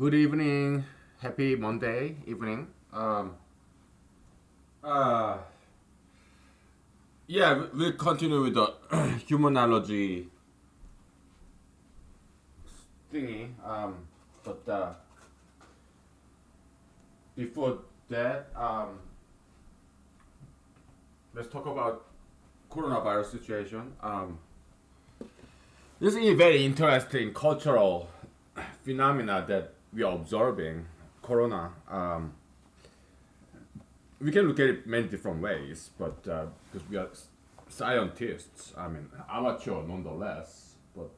Good evening. Happy Monday evening. Uh, yeah, we'll continue with the humanology thingy. But before that, let's talk about coronavirus situation. This is a very interesting cultural phenomena that we are observing. Corona. We can look at it many different ways, but because we are scientists, I mean amateur nonetheless. But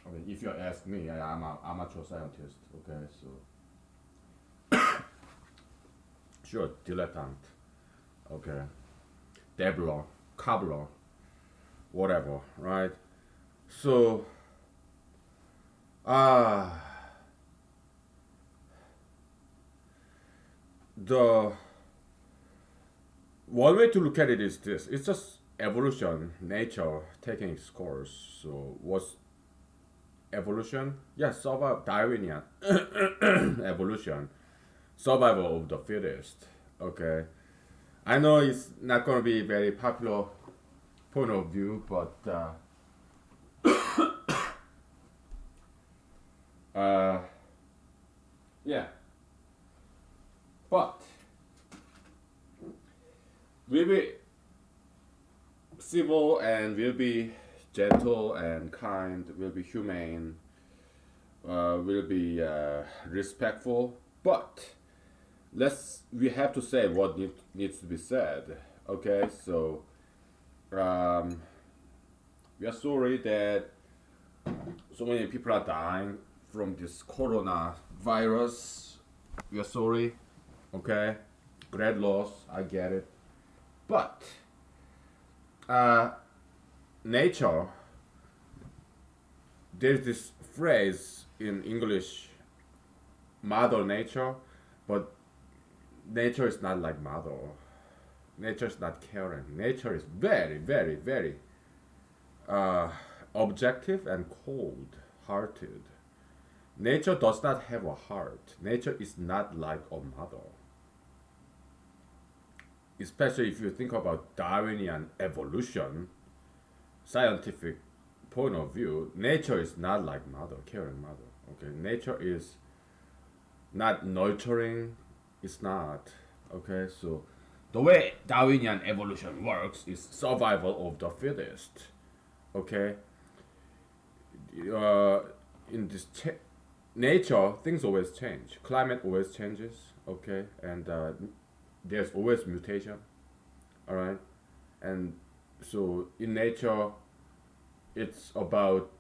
I mean, if you ask me, I'm an amateur scientist. Okay, so sure, dilettante. Okay, dabbler, cobbler, whatever, right? So, uh the one way to look at it is this: it's just evolution, nature taking its course. So, what's evolution? Yes, survival, Darwinian evolution, survival of the fittest. Okay, I know it's not going to be very popular point of view, but uh, yeah, but we'll be civil and we'll be gentle and kind. We'll be humane. We'll be respectful, but we have to say what needs to be said. Okay, so um, we are sorry that so many people are dying from this corona virus. We are sorry. Okay, great loss. I get it, but uh, nature. There's this phrase in English, "Mother Nature," but nature is not like mother. Nature is not caring. Nature is very, very, very uh, objective and cold-hearted. Nature does not have a heart. Nature is not like a mother. Especially if you think about Darwinian evolution, scientific point of view, nature is not like mother, caring mother. Okay, nature is not nurturing. It's not. Okay, so the way Darwinian evolution works is survival of the fittest. Okay, uh, in this nature, things always change. Climate always changes. Okay, and there's always mutation. All right, and so in nature, it's about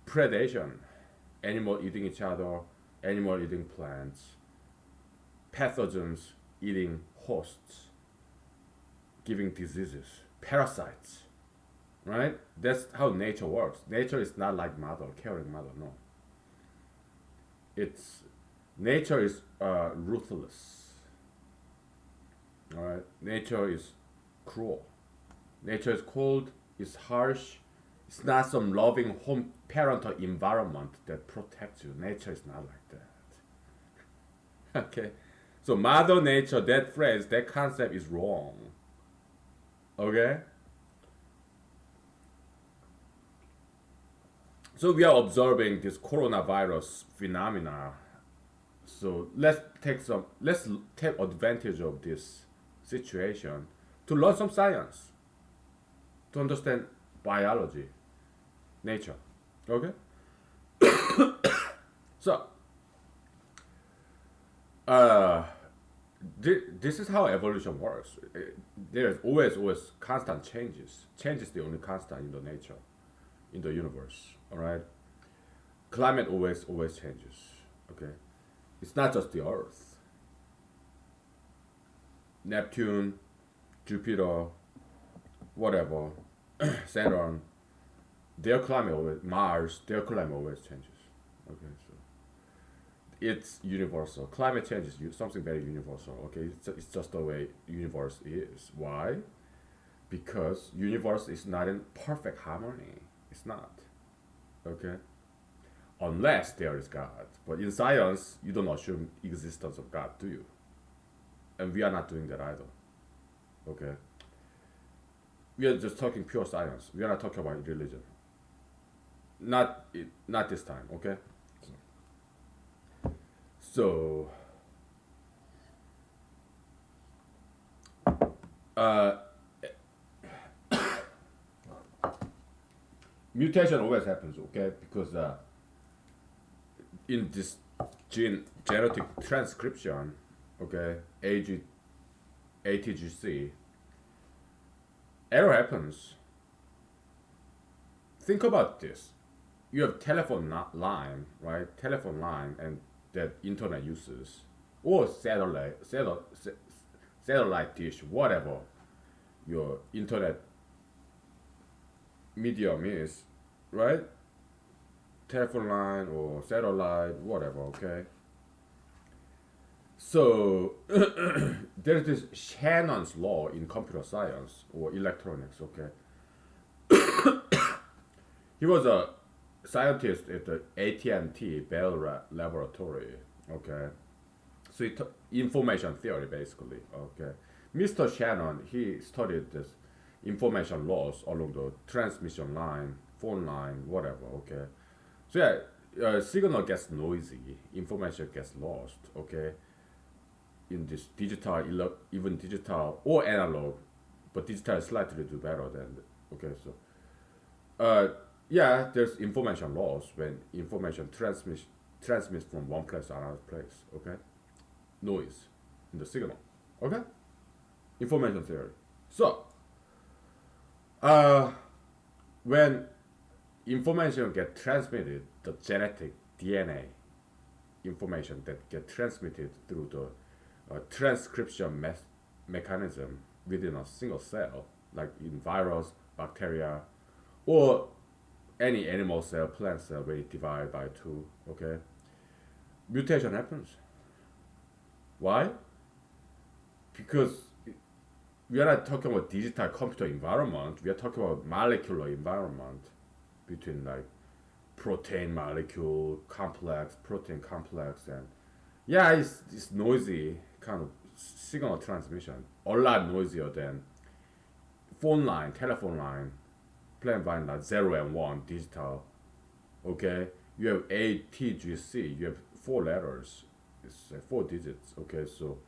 predation, animal eating each other, animal eating plants, pathogens eating hosts, giving diseases, parasites, right? That's how nature works. Nature is not like mother, caring mother, no. It's nature is ruthless, all right? Nature is cruel. Nature is cold, it's harsh. It's not some loving home parental environment that protects you. Nature is not like that. Okay? So Mother Nature, that phrase, that concept is wrong. Okay? So we are observing this coronavirus phenomena. So let's take advantage of this situation to learn some science, to understand biology, nature. Okay? So uh this is how evolution works. There's always constant changes. Change is the only constant in the nature, in the universe. All right. Climate always changes. Okay. It's not just the Earth. Neptune, Jupiter, whatever, Saturn, their climate always Mars, their climate always changes. Okay, so it's universal. Climate change is something very universal. Okay, it's just the way universe is. Why? Because universe is not in perfect harmony. It's not. Okay. unless there is God. But in science, you don't assume existence of God, do you? And we are not doing that either. Okay, we are just talking pure science. We are not talking about religion. Not this time. Okay, so uh, mutation always happens. Okay, because in this genetic transcription, okay, ATGC, error happens. Think about this. You have telephone line, right? Telephone line and that internet uses, or satellite dish, whatever your internet medium is, right? Telephone line or satellite, whatever, okay? So there's this Shannon's law in computer science or electronics, okay? He was a scientist at the AT&T Bell Laboratory, okay? So information theory, basically, okay? Mr. Shannon, he studied this information laws along the transmission line, phone line, whatever, okay? So yeah, signal gets noisy, information gets lost, okay? In this digital, even digital or analog, but digital is slightly do better than, okay, so yeah, there's information loss when information transmits from one place to another place. Okay, noise in the signal. Okay, information theory. So, when information get transmitted, the genetic DNA information that get transmitted through the transcription mechanism within a single cell, like in virus, bacteria, or any animal cell, plant cell, when it divide by two, okay, mutation happens. Why? Because we are not talking about digital computer environment. We are talking about molecular environment between like protein molecule complex, protein complex, and yeah, it's noisy kind of signal transmission. A lot noisier than phone line, telephone line, plain vanilla 0 and 1 digital, okay, you have ATGC, you have four letters, it's 4 digits, okay, so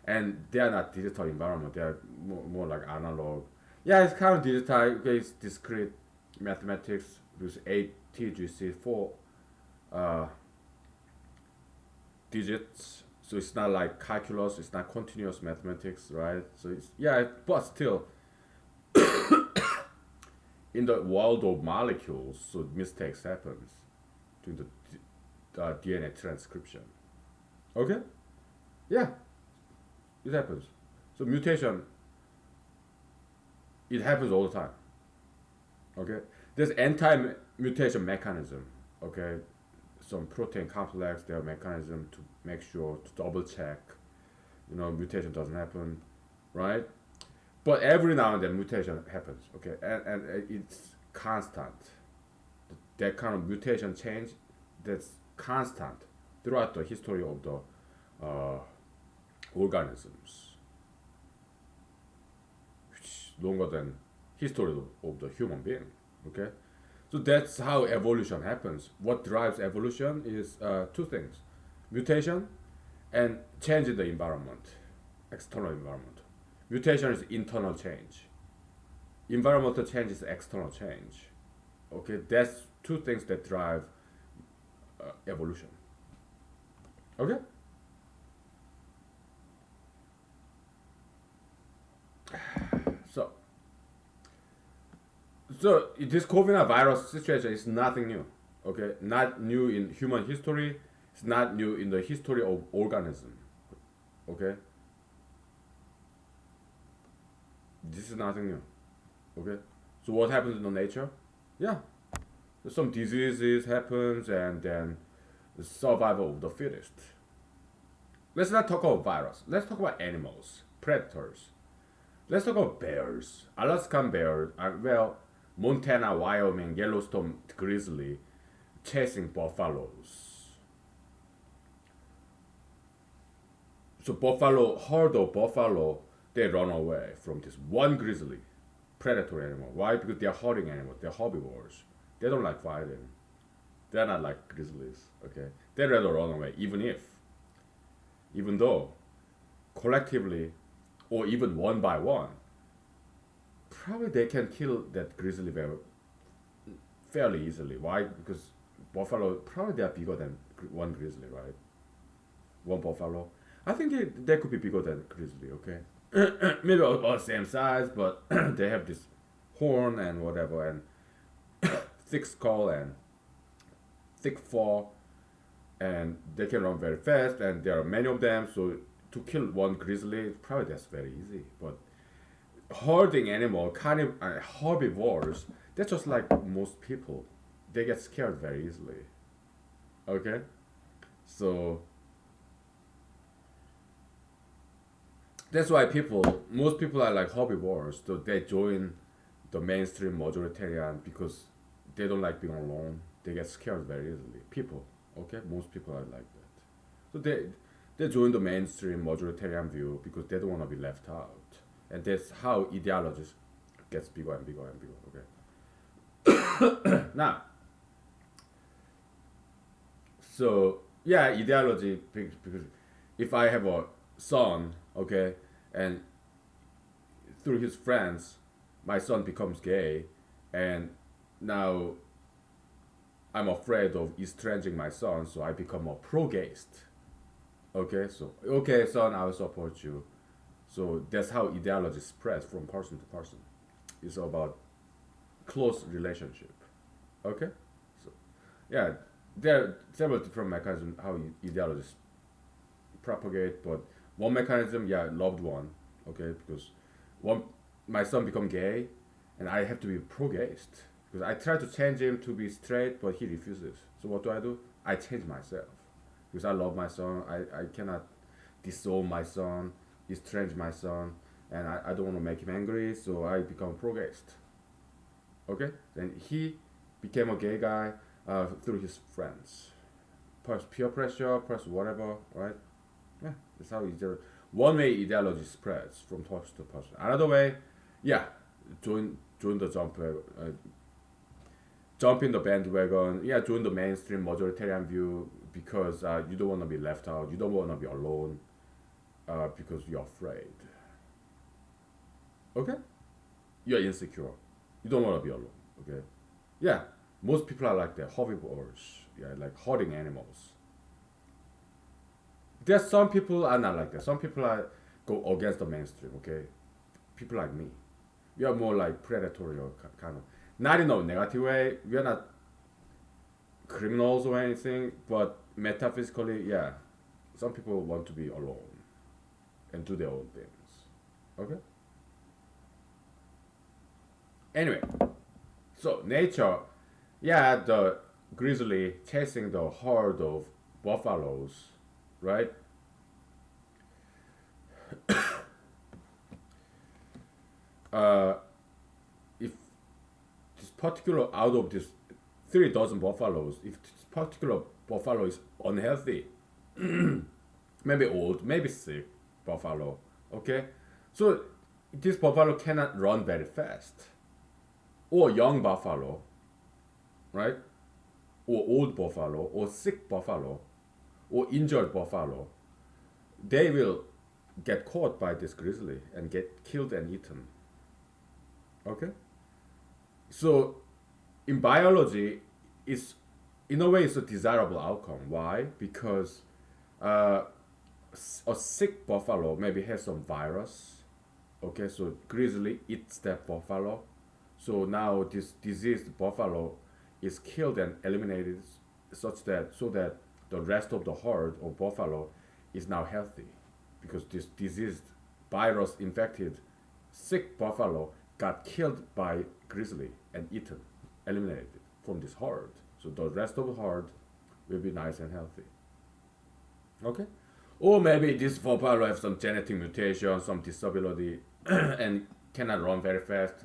and they are not digital environment, they are more like analog. Yeah, it's kind of digital, okay, it's discrete mathematics with ATGC 4 uh, digits, so it's not like calculus, it's not continuous mathematics, right? So it's, yeah, but still in the world of molecules, so mistakes happens during the DNA transcription. Okay? Yeah, it happens. So mutation, it happens all the time. Okay? There's anti-mutation mechanism. Okay? Some protein complex, they have mechanism to make sure to double check, mutation doesn't happen, right? But every now and then mutation happens, okay, and it's constant. That kind of mutation change, that's constant throughout the history of the organisms, which longer than history of the human being. Okay, so that's how evolution happens. What drives evolution is two things: mutation and change in the environment, external environment. Mutation is internal change. Environmental change is external change. Okay, that's two things that drive evolution. Okay. So, so this coronavirus situation is nothing new. Okay, not new in human history. It's not new in the history of organism. Okay, this is nothing new. Okay, so what happens in the nature? Yeah, some diseases happens and then the survival of the fittest. Let's not talk about virus. Let's talk about animals, predators. Let's talk about bears. Alaskan bears, well, Montana, Wyoming, Yellowstone grizzly, chasing buffaloes. So buffalo, herd of buffalo, they run away from this one grizzly, predatory animal. Why? Because they are hunting animals. They're herbivores. They don't like fighting. They're not like grizzlies. Okay, they rather run away, even though, collectively, or even one by one, probably they can kill that grizzly bear fairly easily. Why? Because buffalo probably they are bigger than one grizzly, right? One buffalo. I think they could be bigger than grizzly. Okay, maybe about the same size, but they have this horn and whatever, and thick skull and thick fur, and they can run very fast, and there are many of them. So to kill one grizzly, probably that's very easy. But herding animal, kind of herbivores, they're just like most people. They get scared very easily. Okay, so that's why most people are like herbivores. So they join the mainstream majoritarian because they don't like being alone. They get scared very easily. People, okay, most people are like that. So they join the mainstream majoritarian view because they don't want to be left out, and that's how ideologies gets bigger and bigger and bigger. Okay, now, so yeah, ideology because if I have a son, okay, and through his friends, my son becomes gay, and now I'm afraid of estranging my son, so I become a pro-gayist. Okay, so okay, son, I'll support you. So that's how ideology spreads from person to person. It's about close relationship. Okay, so yeah, there are several different mechanisms how ideologies propagate, but one mechanism, yeah, loved one. Okay, because one my son become gay, and I have to be pro-gayist because I try to change him to be straight, but he refuses. So what do? I change myself because I love my son. I cannot disown my son, estrange my son, and I don't want to make him angry, so I become pro-gayist. Okay, then he became a gay guy through his friends, plus peer pressure, plus whatever, right? Yeah, that's how one way ideology spreads from person to person. Another way, yeah, join the jump in the bandwagon. Yeah, join the mainstream majoritarian view because you don't want to be left out. You don't want to be alone because you're afraid. Okay, you're insecure. You don't want to be alone. Okay, yeah, most people are like that. Herbivores, yeah, like herding animals. There's some people are not like that. Some people are go against the mainstream. Okay, people like me, we are more like predatory or kind of not in a negative way. We are not criminals or anything, but metaphysically, yeah, some people want to be alone and do their own things. Okay. Anyway, so nature, yeah, the grizzly chasing the herd of buffaloes, right? Uh, if this particular out of this 3 dozen buffaloes, if this particular buffalo is unhealthy, maybe old, maybe sick buffalo, okay, so this buffalo cannot run very fast, or young buffalo, right, or old buffalo, or sick buffalo, or injured buffalo, they will get caught by this grizzly and get killed and eaten. Okay, so in biology, it's in a way it's a desirable outcome. Why? Because uh, a sick buffalo maybe has some virus. Okay, so grizzly eats that buffalo. So now this diseased buffalo is killed and eliminated, such that so that the rest of the herd of buffalo is now healthy, because this diseased virus infected sick buffalo got killed by grizzly and eaten, eliminated from this herd. So the rest of the herd will be nice and healthy. Okay? Or maybe this buffalo have some genetic mutation, some disability, and cannot run very fast,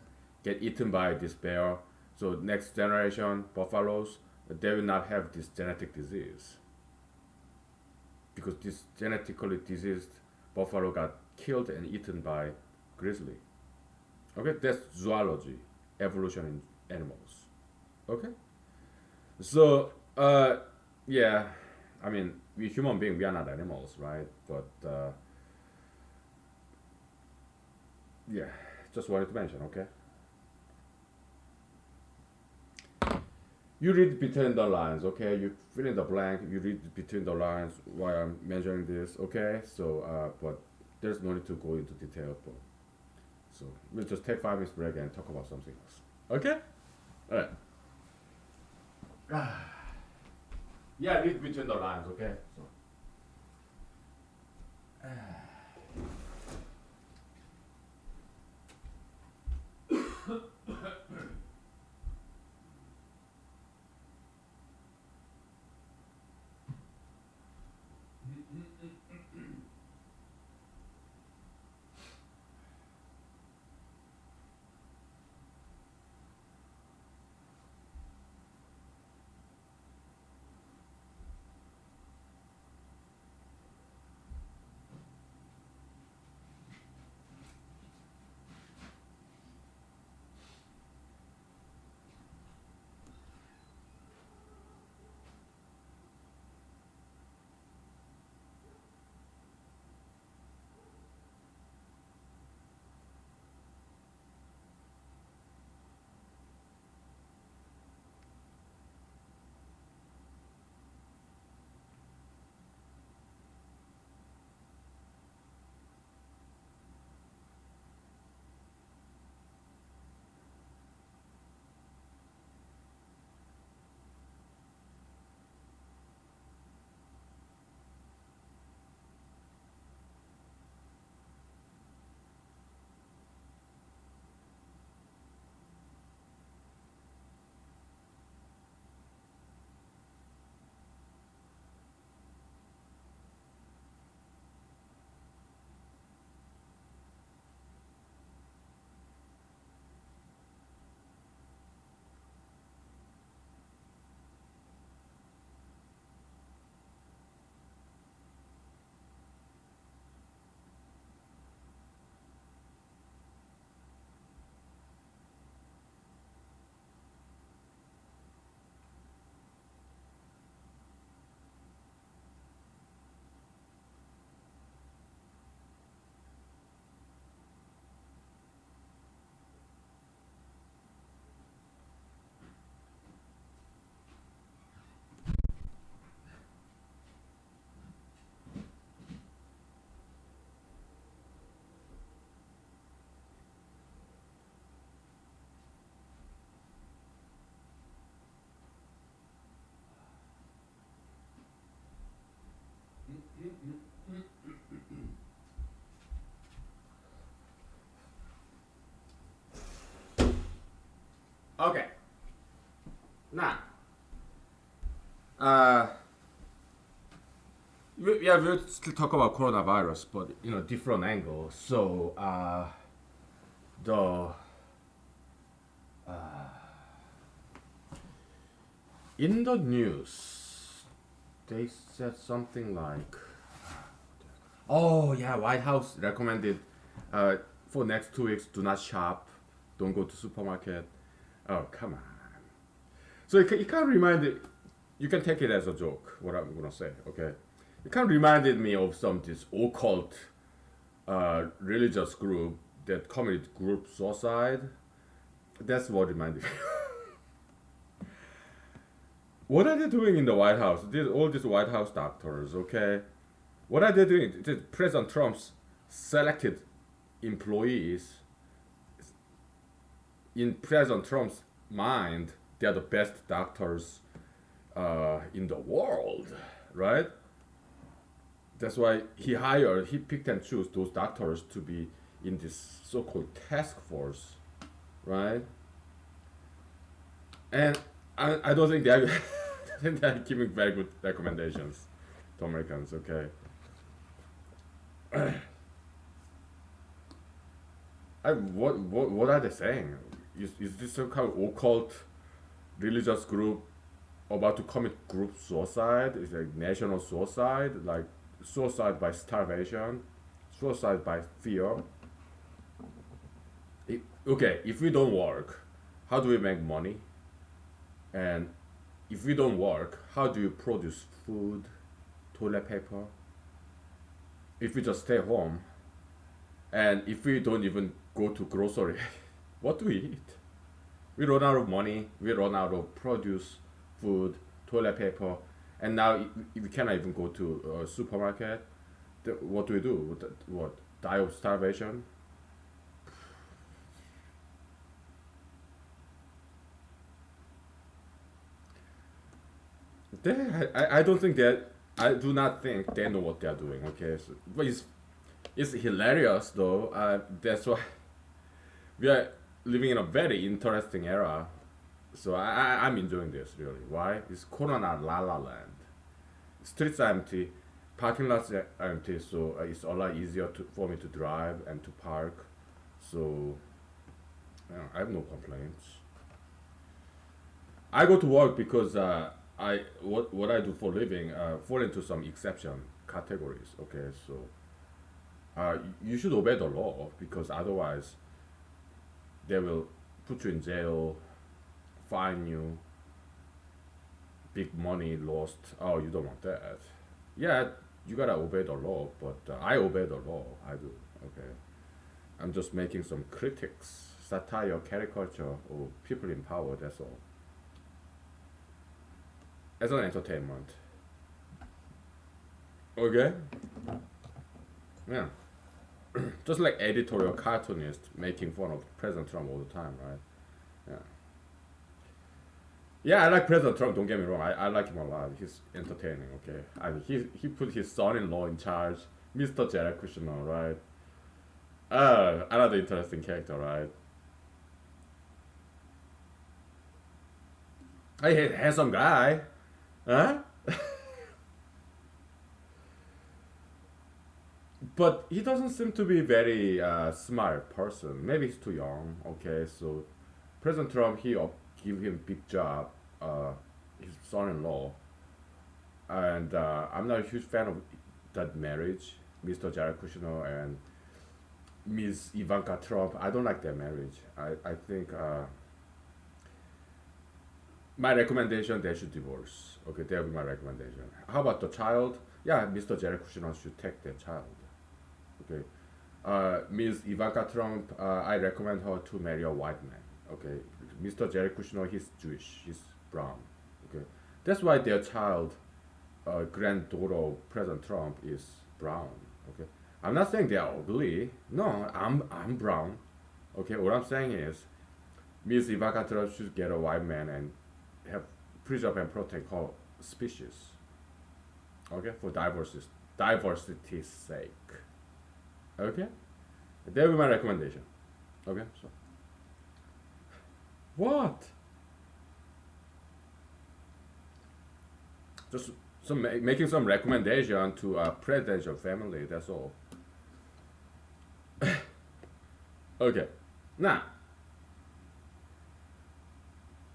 get eaten by this bear. So next generation buffaloes, they will not have this genetic disease because this genetically diseased buffalo got killed and eaten by grizzly. Okay, that's zoology, evolution in animals. Okay, so yeah, I mean we human beings we are not animals, right? But yeah, just wanted to mention. Okay, you read between the lines. Okay, you fill in the blank. You read between the lines while I'm measuring this. Okay, so but there's no need to go into detail. But so we'll just take 5 minutes break and talk about something else. Okay. All right. Yeah, read between the lines, okay? So. Okay. Now, uh, yeah, we'll still talk about coronavirus, but different angle. So, the in the news, they said something like, "Oh yeah, White House recommended uh, for next 2 weeks, do not shop, don't go to supermarket." Oh come on! So it kind of reminded. You can take it as a joke. What I'm gonna say, okay? It kind of reminded me of some this occult religious group that committed group suicide. That's what reminded me. What are they doing in the White House? All these White House doctors, okay? What are they doing? President Trump's selected employees. In President Trump's mind, they are the best doctors in the world, right? That's why he picked and chose those doctors to be in this so-called task force, right? And I don't think they're, I think they're giving very good recommendations to Americans. Okay, what are they saying? Is this some kind of occult religious group about to commit group suicide. It's like national suicide, like suicide by starvation, suicide by fear. Okay, if we don't work, how do we make money? And if we don't work, how do you produce food, toilet paper? If we just stay home, and if we don't even go to grocery, what do we eat? We run out of money. We run out of produce, food, toilet paper, and now we cannot even go to a supermarket. What do we do? What, die of starvation? I don't think that. I do not think they know what they are doing. Okay, so, but it's hilarious though. That's why we are living in a very interesting era. So I'm enjoying this really. Why? It's Corona La La Land. Streets are empty, parking lots are empty, so it's a lot easier for me to drive and to park. So yeah, I have no complaints. I go to work because I what I do for a living fall into some exception categories. Okay, so you should obey the law because otherwise they will put you in jail, fine you, big money lost. Oh, you don't want that. Yeah, you gotta obey the law, but I obey the law. I do. Okay, I'm just making some critics, satire, caricature of people in power. That's all. As an entertainment. Okay. Yeah. Just like editorial cartoonists making fun of President Trump all the time, right? Yeah. Yeah, I like President Trump. Don't get me wrong. I like him a lot. He's entertaining. Okay, I mean, he put his son-in-law in charge, Mr. Jared Kushner, right? Another interesting character, right? Hey, handsome guy, huh? But he doesn't seem to be very smart person. Maybe he's too young. Okay, so President Trump give him big job. His son-in-law, and I'm not a huge fan of that marriage, Mr. Jared Kushner and Miss Ivanka Trump. I don't like their marriage. I think my recommendation they should divorce. Okay, that'll be my recommendation. How about the child? Yeah, Mr. Jared Kushner should take their child. Okay, Ms. Ivanka Trump, I recommend her to marry a white man. Okay, Mr. Jared Kushner, he's Jewish, he's brown. Okay, that's why their child, granddaughter of President Trump, is brown. Okay, I'm not saying they're ugly. No, I'm brown. Okay, what I'm saying is, Ms. Ivanka Trump should get a white man and have preserve and protect her species. Okay, for diversity's sake. Okay, that will be my recommendation. Okay, so what? Just making some recommendation to a presidential family. That's all. Okay, now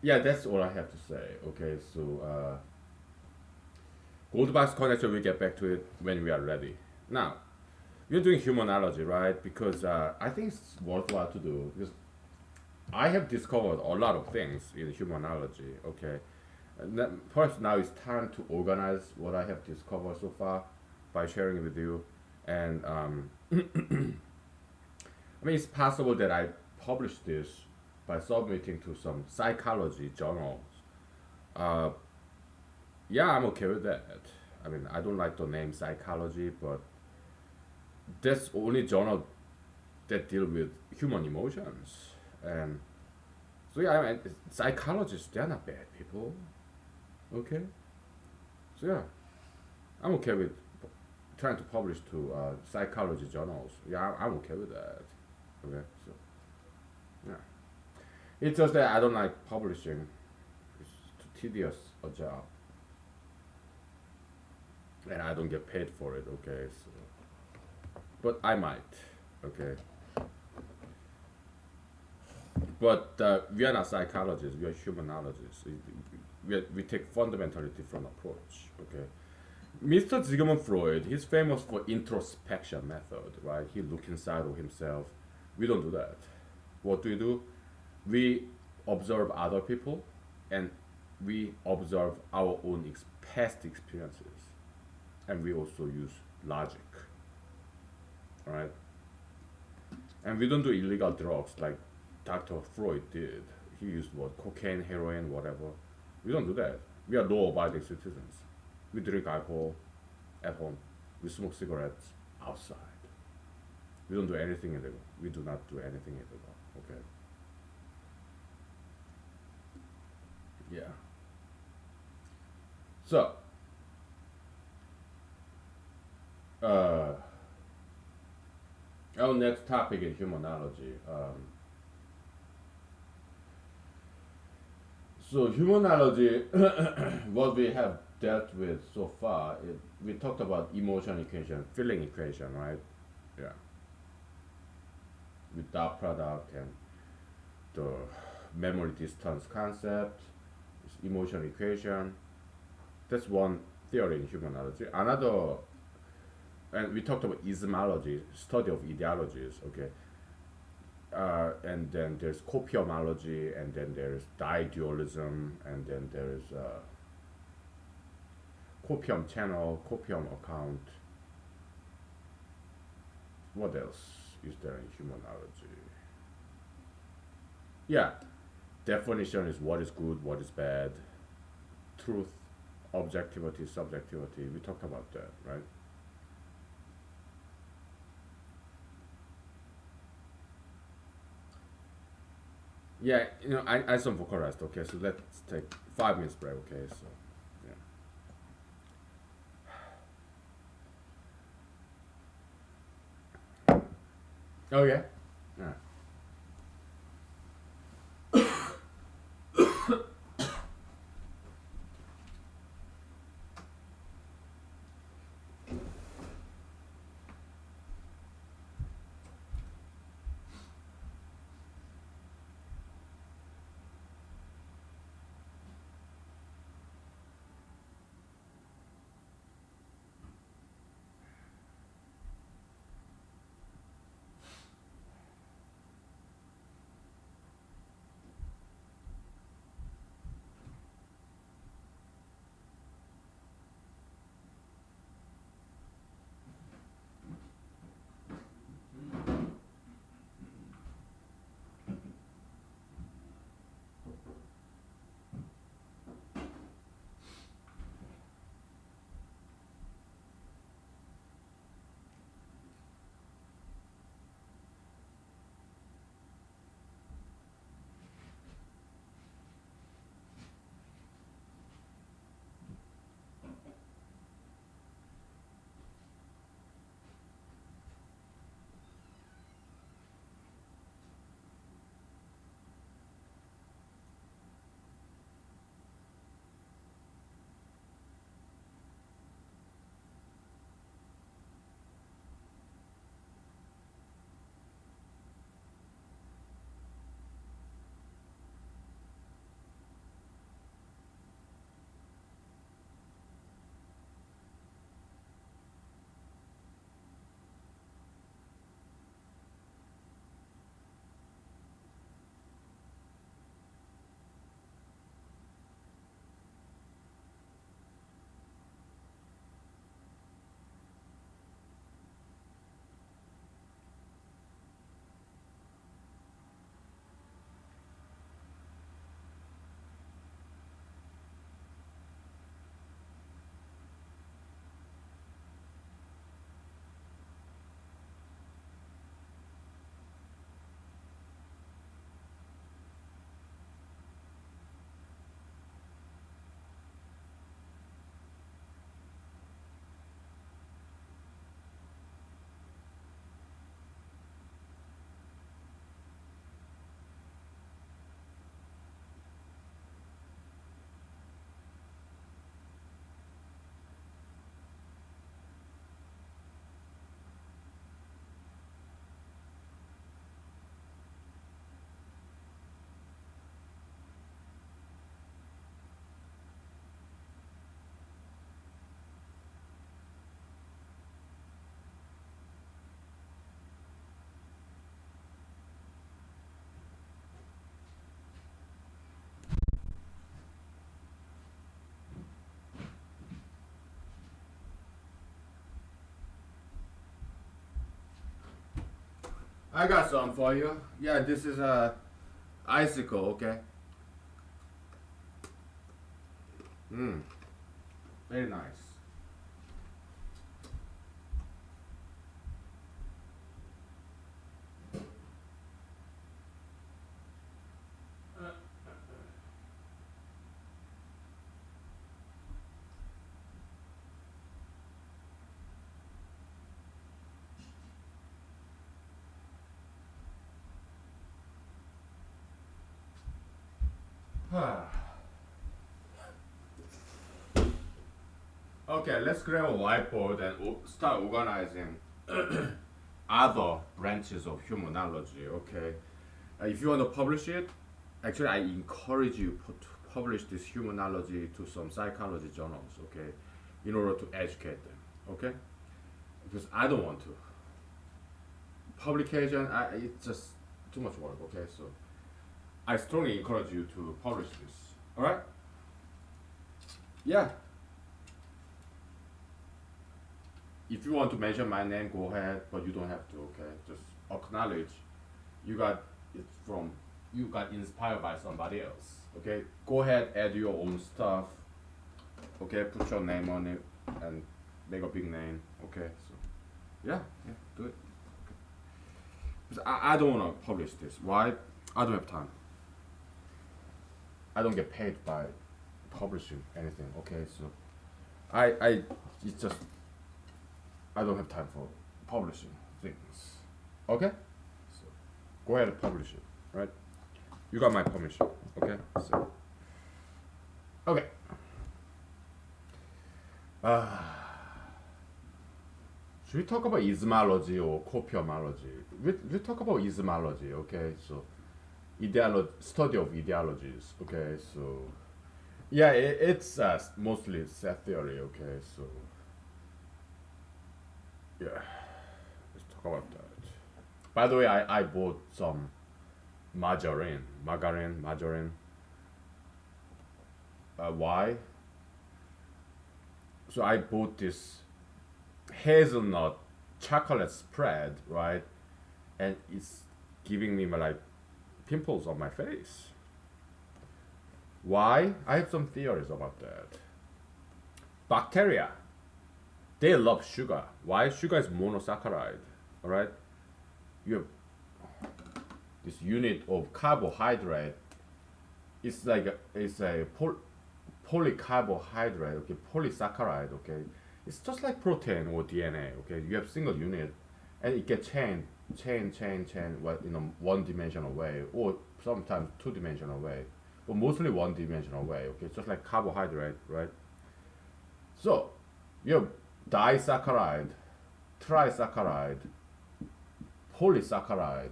yeah, that's all I have to say. Okay, so gold box connection. We get back to it when we are ready. Now we're doing humanology, right? Because I think it's worthwhile to do because I have discovered a lot of things in humanology. Okay, first now it's time to organize what I have discovered so far by sharing it with you, and I mean it's possible that I publish this by submitting to some psychology journals. Uh, yeah, I'm okay with that. I mean, I don't like the name psychology, but that's only journal that deal with human emotions. And so yeah, I mean, psychologists they're not bad people. Okay, so yeah, I'm okay with trying to publish to psychology journals. Yeah, I'm okay with that. Okay, so yeah, it's just that I don't like publishing. It's too tedious a job, and I don't get paid for it. Okay, so but I might. Okay, but we are not psychologists. We are humanologists. we take fundamentally different approach. Okay, Mr. Sigmund Freud, he's famous for introspection method, right? He look inside of himself. We don't do that. What do? We observe other people, and we observe our own past experiences, and we also use logic, right? And we don't do illegal drugs like Dr. Freud did. He used what? Cocaine, heroin, whatever. We don't do that. We are law-abiding citizens. We drink alcohol at home. We smoke cigarettes outside. We don't do anything illegal. We do not do anything illegal. Okay. Yeah. So, uh, our next topic is humanology. So humanology, what we have dealt with so far, we talked about emotion equation, feeling equation, right? Yeah. With dot product and the memory distance concept, emotion equation. That's one theory in humanology. Another, and we talked about ismology, study of ideologies. Okay. And then there's copiomology, and then there's didualism, and then there's copium channel, copium account. What else is there in humanology? Yeah, definition is what is good, what is bad, truth, objectivity, subjectivity. We talked about that, right? Yeah, I some vocal rest. Okay, so let's take 5 minutes break. Okay, so yeah. Oh yeah. Yeah. I got some for you. Yeah, this is a icicle, okay? Mmm, very nice. Okay, let's grab a whiteboard and start organizing other branches of humanology, okay? If you want to publish it, actually, I encourage you to publish this humanology to some psychology journals, okay? In order to educate them, okay? Because I don't want to. Publication, it's just too much work, okay? So I strongly encourage you to publish this, all right? Yeah. If you want to mention my name, go ahead, but you don't have to, okay? Just acknowledge you got it from, you got inspired by somebody else, okay? Go ahead, add your own stuff, okay? Put your name on it and make a big name, okay? So, yeah, do it. Because I don't want to publish this. Why? I don't have time. I don't get paid by publishing anything, okay? So, it's just, I don't have time for publishing things, okay? So, go ahead and publish it, right? You got my permission, okay? So, okay. Should we talk about ismology or copiomology? We talk about ismology, okay? So, study of ideologies, okay? So, yeah, it's mostly set theory, okay? So, yeah, let's talk about that. By the way, I bought some margarine. Why? So I bought this hazelnut chocolate spread, right? And it's giving me like pimples on my face. Why? I have some theories about that. Bacteria, they love sugar. Why? Sugar is monosaccharide, all right? You have this unit of carbohydrate. It's like it's a polycarbohydrate, okay, polysaccharide, okay. It's just like protein or DNA, okay. You have single unit, and it gets chain, well, in a one-dimensional way, or sometimes two-dimensional way, but mostly one-dimensional way, okay. Just like carbohydrate, right? So you have disaccharide, trisaccharide, polysaccharide,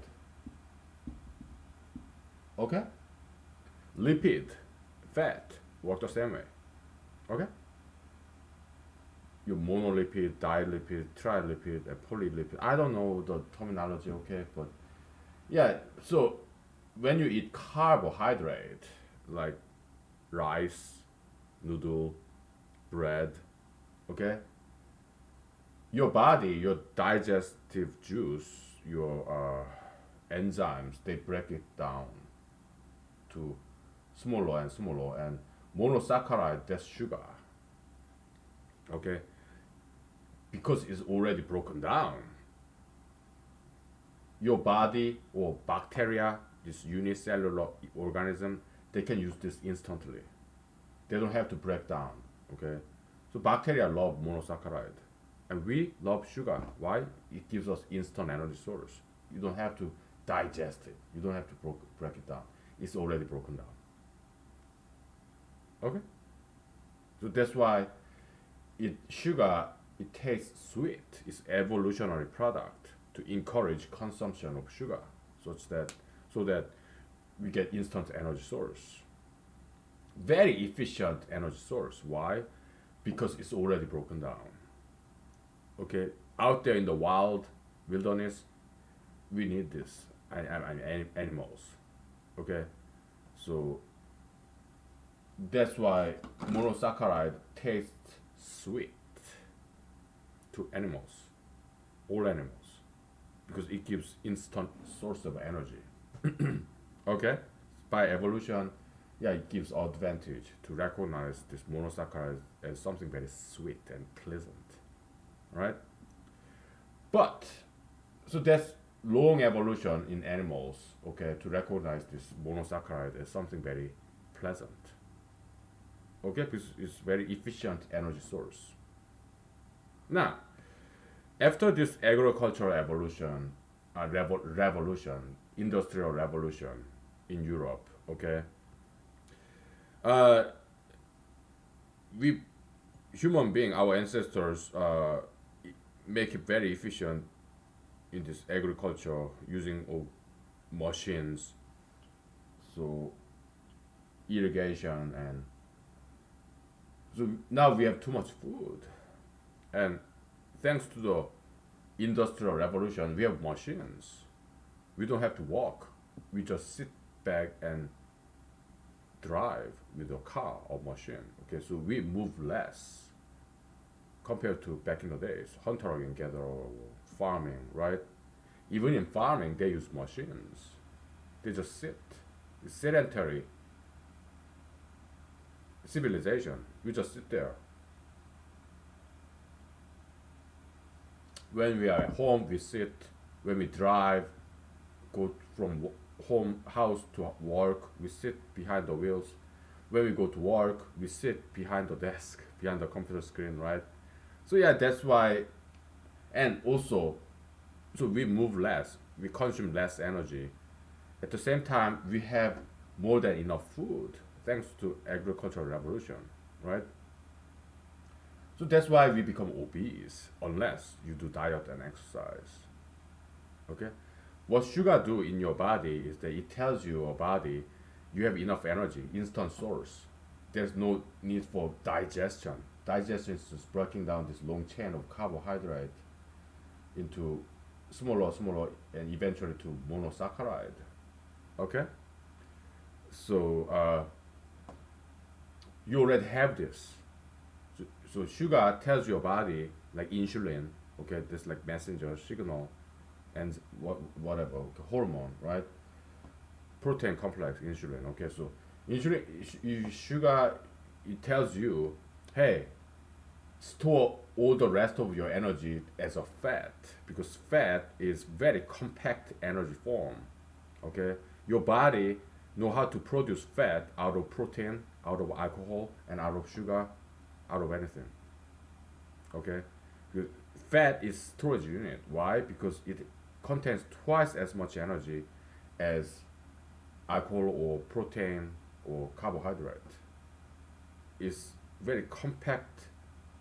okay. Lipid, fat work the same way, okay. Your monolipid, dilipid, trilipid, and polylipid. I don't know the terminology, okay, but yeah. So when you eat carbohydrate like rice, noodle, bread, okay, your body, your digestive juice, your enzymes, they break it down to smaller and smaller, and monosaccharide, that's sugar, okay, because it's already broken down. Your body or bacteria, this unicellular organism, they can use this instantly. They don't have to break down, okay. So bacteria love monosaccharide, and we love sugar. Why? It gives us instant energy source. You don't have to digest it. You don't have to break it down. It's already broken down, okay. So that's why sugar, it tastes sweet. It's evolutionary product to encourage consumption of sugar, so that we get instant energy source. Very efficient energy source. Why? Because it's already broken down. Okay, out there in the wild wilderness, we need this. Animals. Okay, so that's why monosaccharide tastes sweet to animals, all animals. because it gives instant source of energy. Okay, by evolution, yeah, it gives advantage to recognize this monosaccharide as something very sweet and pleasant, right? But so that's long evolution in animals, okay, to recognize this monosaccharide as something very pleasant, okay, because it's very efficient energy source. Now, after this agricultural evolution, revolution, industrial revolution in Europe, okay, uh, we human being, our ancestors, make it very efficient in this agriculture using machines, so irrigation, and so now we have too much food, and thanks to the industrial revolution, we have machines. We don't have to walk. We just sit back and drive with a car or machine. Okay, so we move less compared to back in the days, hunter and gatherer or farming, right? Even in farming, they use machines. They just sit. It's sedentary civilization. We just sit there. When we are at home, we sit. When we drive, go from house to work, we sit behind the wheels. When we go to work, we sit behind the desk, behind the computer screen, right? So yeah, that's why, and also, so we move less, we consume less energy. At the same time, we have more than enough food thanks to agricultural revolution, right? So that's why we become obese unless you do diet and exercise. Okay? What sugar do in your body is that it tells your body you have enough energy, instant source. There's no need for digestion. Digestion is just breaking down this long chain of carbohydrate into smaller, and eventually to monosaccharide. Okay? So you already have this. So sugar tells your body, like insulin, okay, this like messenger signal, and whatever, okay, hormone, right? Protein complex, insulin. Okay, so insulin, sugar, it tells you, hey, store all the rest of your energy as a fat, because fat is very compact energy form. Okay, your body know how to produce fat out of protein, out of alcohol, and out of sugar, out of anything. Okay, fat is storage unit. Why? Because it contains twice as much energy as alcohol or protein or carbohydrate. It's very compact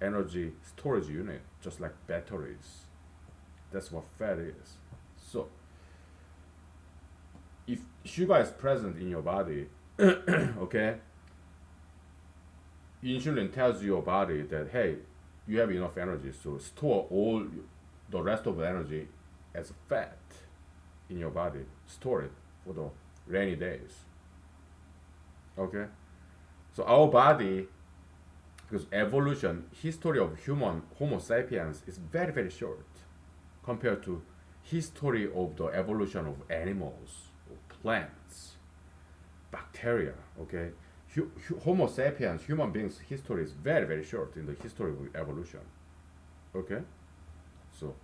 energy storage unit, just like batteries. That's what fat is. So if sugar is present in your body, okay, insulin tells your body that, hey, you have enough energy, so store all the rest of the energy as fat in your body. Store it for the rainy days. Okay, so our body, because evolution history of human Homo sapiens is very short compared to history of the evolution of animals, or plants, bacteria. Okay, Homo sapiens, human beings' history is very short in the history of evolution. Okay, so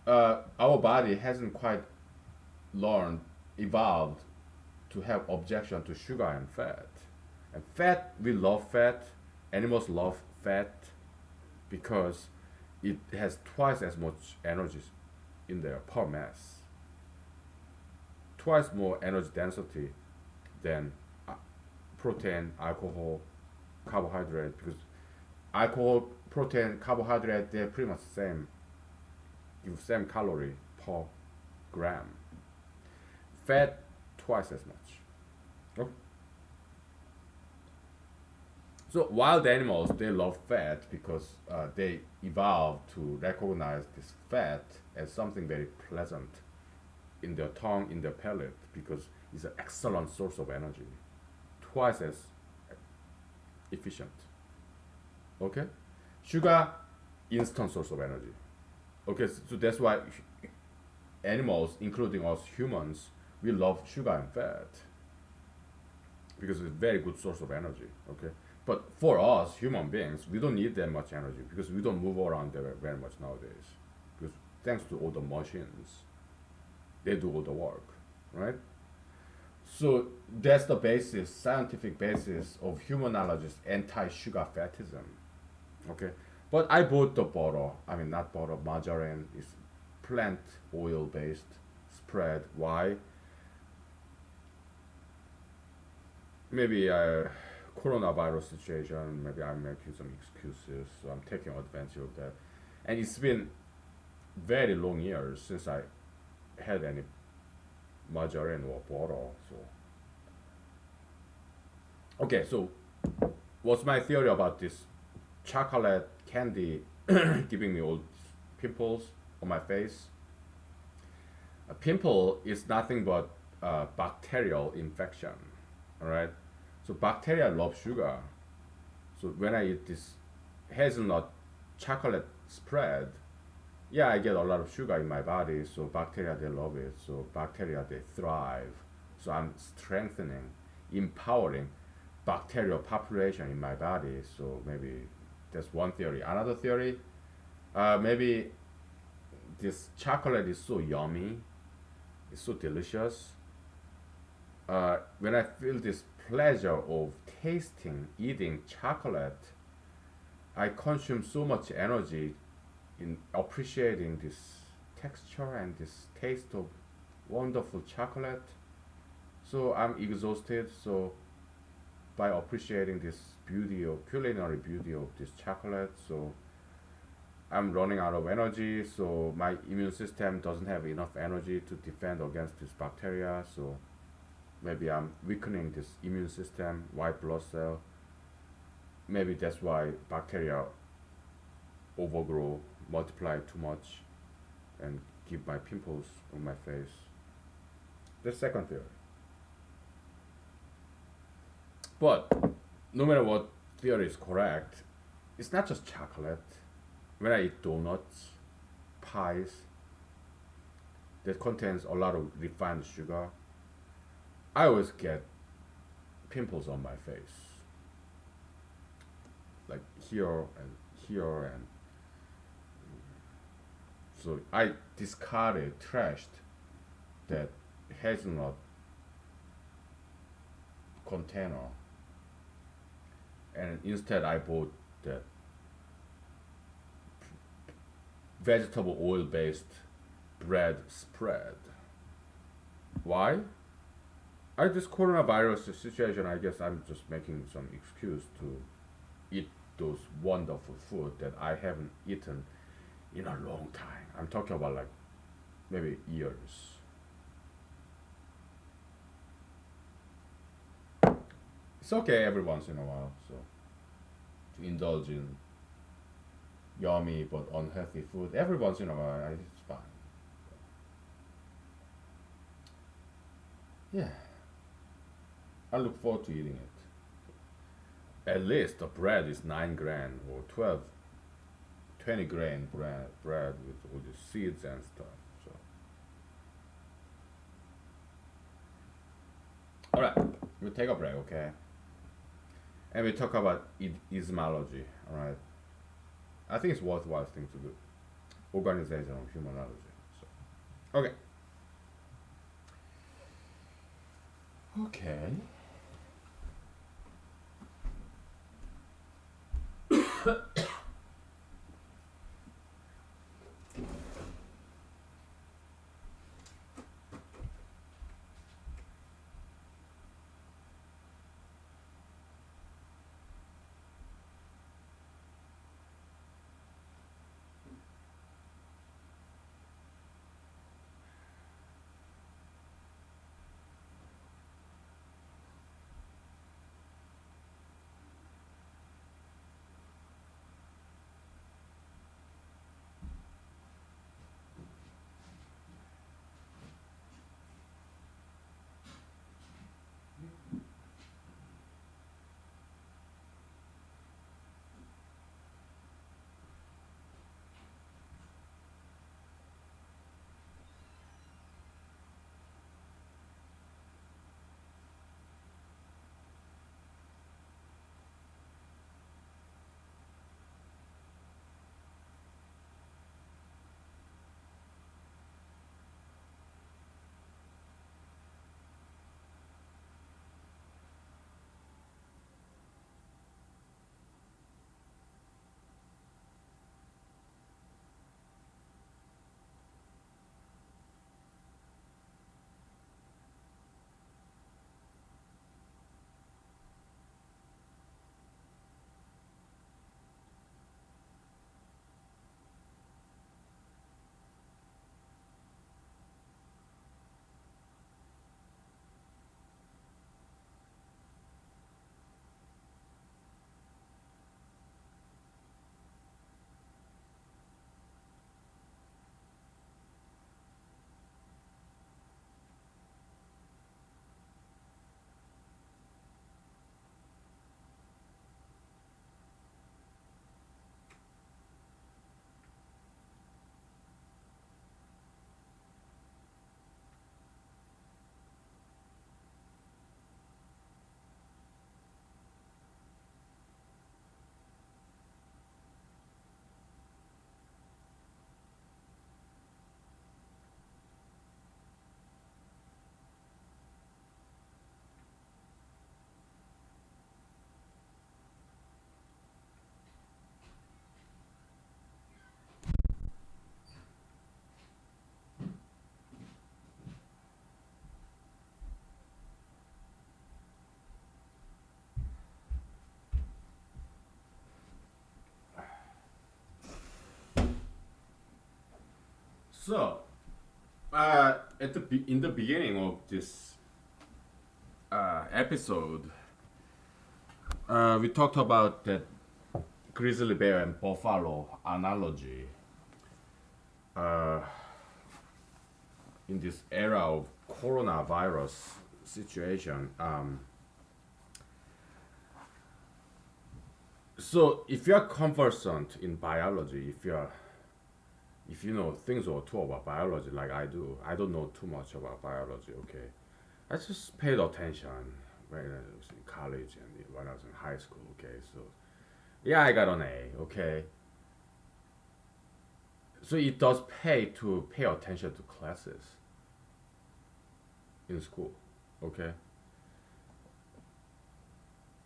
our body hasn't quite learned, evolved to have objection to sugar and fat. And fat, we love fat. Animals love fat because it has twice as much energy in there per mass. Twice more energy density than protein, alcohol, carbohydrate. Because alcohol, protein, carbohydrate, they're pretty much the same. Give same calorie per gram. Fat, twice as much. Okay. So wild animals, they love fat because they evolved to recognize this fat as something very pleasant in their tongue, in their palate, because it's an excellent source of energy, twice as efficient. Okay, sugar, instant source of energy. Okay, so that's why animals, including us humans, we love sugar and fat because it's a very good source of energy. Okay, but for us human beings, we don't need that much energy because we don't move around very much nowadays. Because thanks to all the machines, they do all the work, right? So that's the basis, scientific basis of humanology's anti-sugar fatism. Okay, but I bought the butter. I mean, not butter, margarine is plant oil based spread. Why? Maybe coronavirus situation. Maybe I'm making some excuses, so I'm taking advantage of that. And it's been very long years since I had any margarine or butter. So okay, so what's my theory about this chocolate candy giving me all pimples on my face? A pimple is nothing but bacterial infection. All right. So bacteria love sugar. So when I eat this hazelnut chocolate spread, yeah, I get a lot of sugar in my body. So bacteria they love it. So bacteria they thrive. So I'm strengthening, empowering bacterial population in my body. So maybe that's one theory. Another theory, maybe this chocolate is so yummy, it's so delicious. When I feel this pleasure of tasting, eating chocolate, I consume so much energy in appreciating this texture and this taste of wonderful chocolate. So I'm exhausted. So by appreciating this beauty of culinary beauty of this chocolate, so I'm running out of energy. So my immune system doesn't have enough energy to defend against this bacteria. So maybe I'm weakening this immune system, white blood cell. Maybe that's why bacteria overgrow, multiply too much, and give my pimples on my face. The second theory. But no matter what theory is correct, it's not just chocolate. When I eat donuts, pies that contains a lot of refined sugar, I always get pimples on my face, like here and here, and so I discarded, trashed that hazelnut container, and instead I bought that vegetable oil based bread spread. Why? This coronavirus situation, I guess I'm just making some excuse to eat those wonderful food that I haven't eaten in a long time. I'm talking about like maybe years. It's okay every once in a while, so to indulge in yummy but unhealthy food every once in a while, it's fine. Yeah, I look forward to eating it. At least the bread is 9 grand or 12, 20 grain bread with all the seeds and stuff. So, all right, we'll take a break, okay? And we talk about ismology. All right, I think it's worthwhile thing to do. Organizational humanology. So, okay, okay. So, in the beginning of this episode, we talked about that grizzly bear and buffalo analogy uh, in this era of coronavirus situation. So, if you are conversant in biology, if you know things or two about biology like I do, I don't know too much about biology. Okay, I just paid attention when I was in college and when I was in high school. Okay, so yeah, I got an A. Okay, so it does pay to pay attention to classes in school. Okay,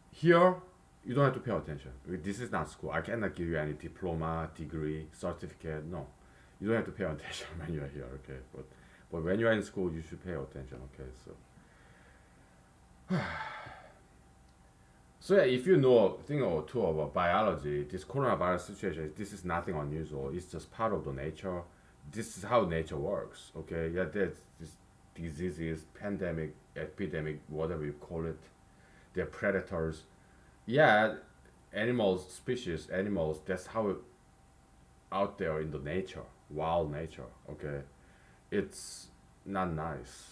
here you don't have to pay attention. This is not school. I cannot give you any diploma, degree, certificate. No, you don't have to pay attention when you are here. Okay, but when you are in school, you should pay attention. Okay, so so yeah, if you know a thing or two about biology, this coronavirus situation, this is nothing unusual. It's just part of the nature. This is how nature works. Okay, yeah, there's this diseases, pandemic, epidemic, whatever you call it. They're predators. Yeah, animals, species, animals. That's how it out there in the nature, wild nature. Okay, it's not nice.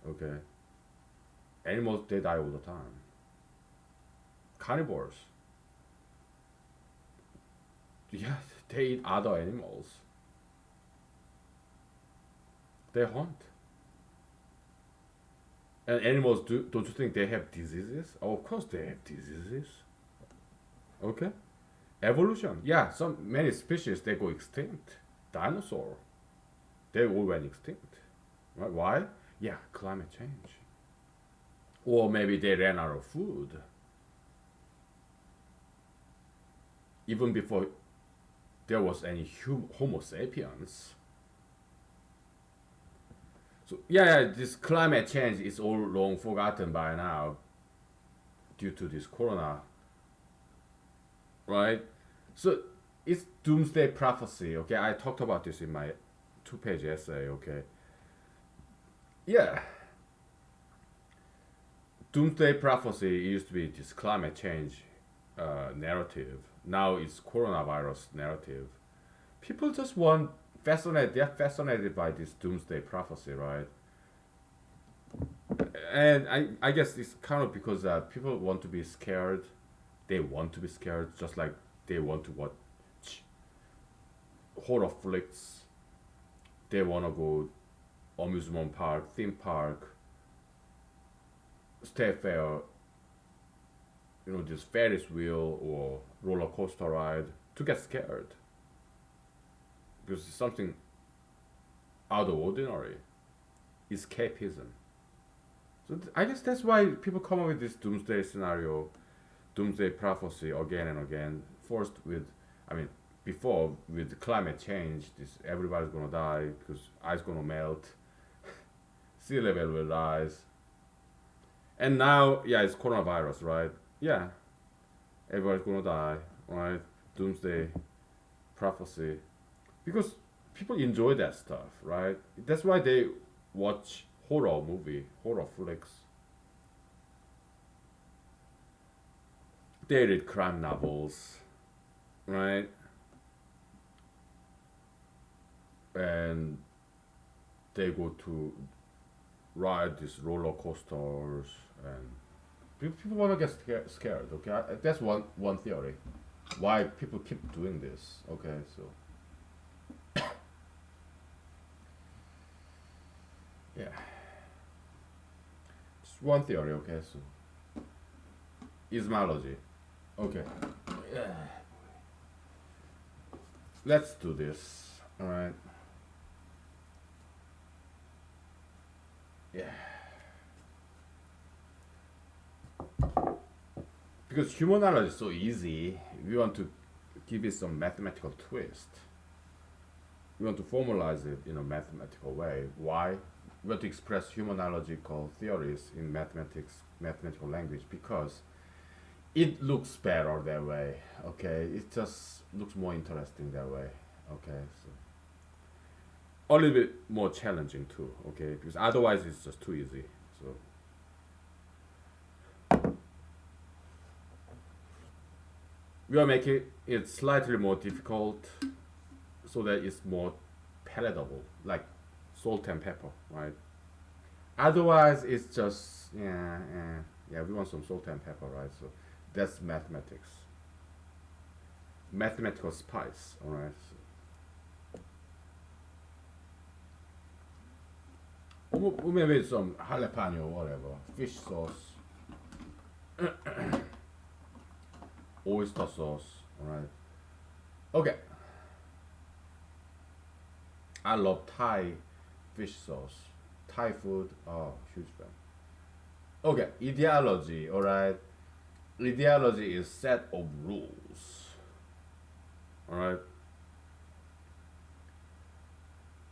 Okay, animals they die all the time. Carnivores, yeah, they eat other animals. They hunt. And animals do don't you think they have diseases? Oh, of course they have diseases. Okay. Evolution. Yeah, some many species they go extinct. Dinosaur. They all went extinct. Right? Why? Yeah, climate change. Or maybe they ran out of food. Even before there was any Homo sapiens. So yeah, this climate change is all long forgotten by now due to this corona, right? So it's doomsday prophecy. Okay, I talked about this in my two-page essay. Okay, yeah, doomsday prophecy used to be this climate change narrative. Now it's coronavirus narrative. People just want fascinated. They're fascinated by this doomsday prophecy, right? And I guess it's kind of because people want to be scared. They want to be scared, just like they want to watch horror flicks. They want to go amusement park, theme park, state fair, this Ferris wheel or roller coaster ride to get scared because it's something out of ordinary. Escapism. So I guess that's why people come up with this doomsday scenario, doomsday prophecy again and again. First with, I mean, before with climate change, this everybody's gonna die because ice gonna melt, sea level will rise, and now yeah, it's coronavirus, right? Yeah, everybody's gonna die, right? Doomsday prophecy, because people enjoy that stuff, right? That's why they watch horror movie, horror flicks. They read crime novels, right? And they go to ride these roller coasters, and people want to get scared. Okay, that's one theory. Why people keep doing this? Okay, so yeah, it's one theory. Okay, so humanology. Okay, yeah. Let's do this. All right. Yeah. Because human knowledge is so easy, we want to give it some mathematical twist. We want to formalize it in a mathematical way. Why? We want to express humanological theories in mathematical language because it looks better that way. Okay, it just looks more interesting that way. Okay, so a little bit more challenging too. Okay, because otherwise it's just too easy. So we are making it slightly more difficult so that it's more palatable, like salt and pepper, right? Otherwise, it's just yeah. We want some salt and pepper, right? So that's mathematics, mathematical spice, all right. So, or maybe some jalapeno, whatever, fish sauce, oyster sauce, all right. Okay, I love Thai fish sauce, Thai food. Oh, huge fan. Okay, ideology, all right. Ideology is set of rules, all right.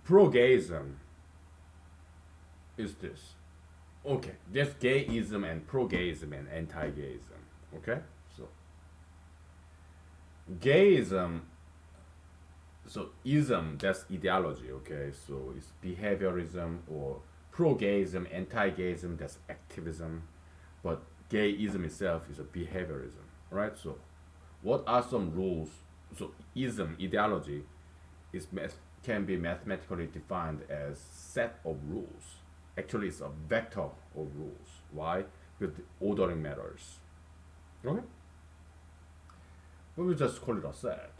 Pro-gayism is this. Okay, there's gayism and pro-gayism and anti-gayism. Okay, so gayism, so ism, that's ideology. Okay, so it's behaviorism, or pro-gayism, anti-gayism, that's activism, but gayism itself is a behaviorism. Right. So what are some rules? So ism, ideology, is can be mathematically defined as set of rules. Actually, it's a vector of rules. Why? Because the ordering matters. Okay. But we just call it a set.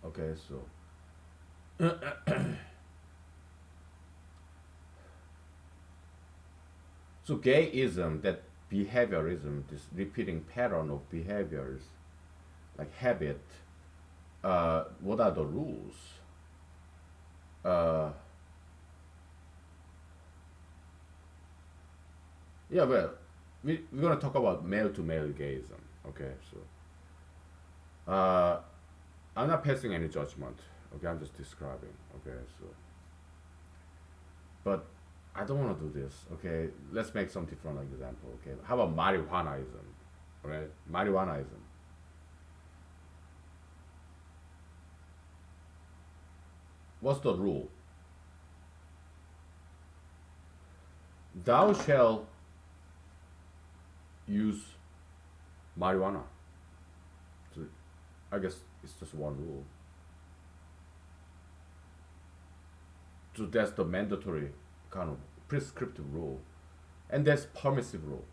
Okay. So gayism, that behaviorism, this repeating pattern of behaviors, like habit. What are the rules? Uh, yeah, well, we're gonna talk about male to male gayism. Okay, so I'm not passing any judgment. Okay, I'm just describing. Okay, so but I don't want to do this. Okay, let's make some different example. Okay, how about marijuanaism? Right, marijuanaism. What's the rule? Thou shall use marijuana. So I guess it's just one rule. So that's the mandatory kind of prescriptive rule, and there's permissive rule.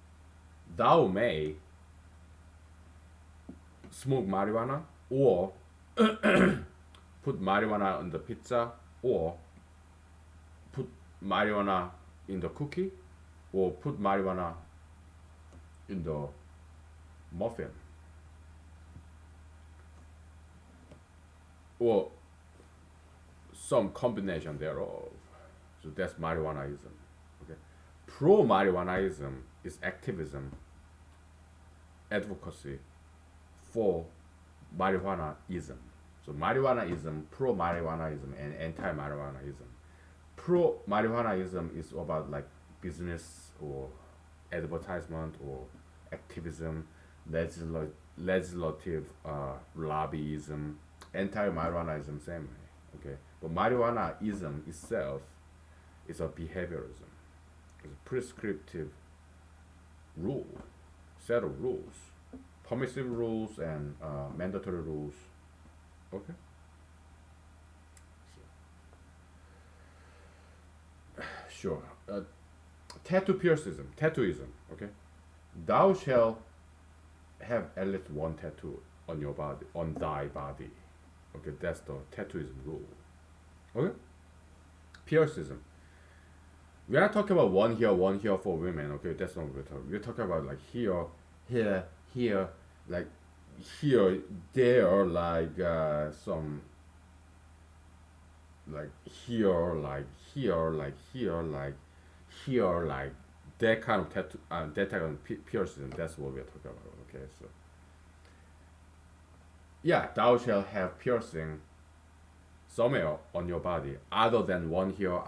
Thou may smoke marijuana, or put marijuana on the pizza, or put marijuana in the cookie, or put marijuana in the muffin, or some combination thereof. So that's marijuanaism. Okay. Pro marijuanaism is activism, advocacy for marijuanaism. So marijuanaism, pro marijuanaism, and anti marijuanaism. Pro marijuanaism is about like business or advertisement or activism, legislative lobbyism. Anti marijuanaism, same way. Okay, but marijuanaism itself is a behaviorism. It's a prescriptive rule, set of rules, permissive rules and mandatory rules. Okay. Sure. Tattooism. Okay. Thou shall have at least one tattoo on your body, on thy body. Okay, that's the tattooism rule. Okay. Piercism. We are not talking about one here for women. Okay, that's not what we're talking. We're talking about like here, here, like here, there, like some, like here, like here, like here, like here, like that kind of tattoo, that kind of piercing. That's what we're talking about. Okay, so yeah, thou shall have piercing somewhere on your body, other than one here,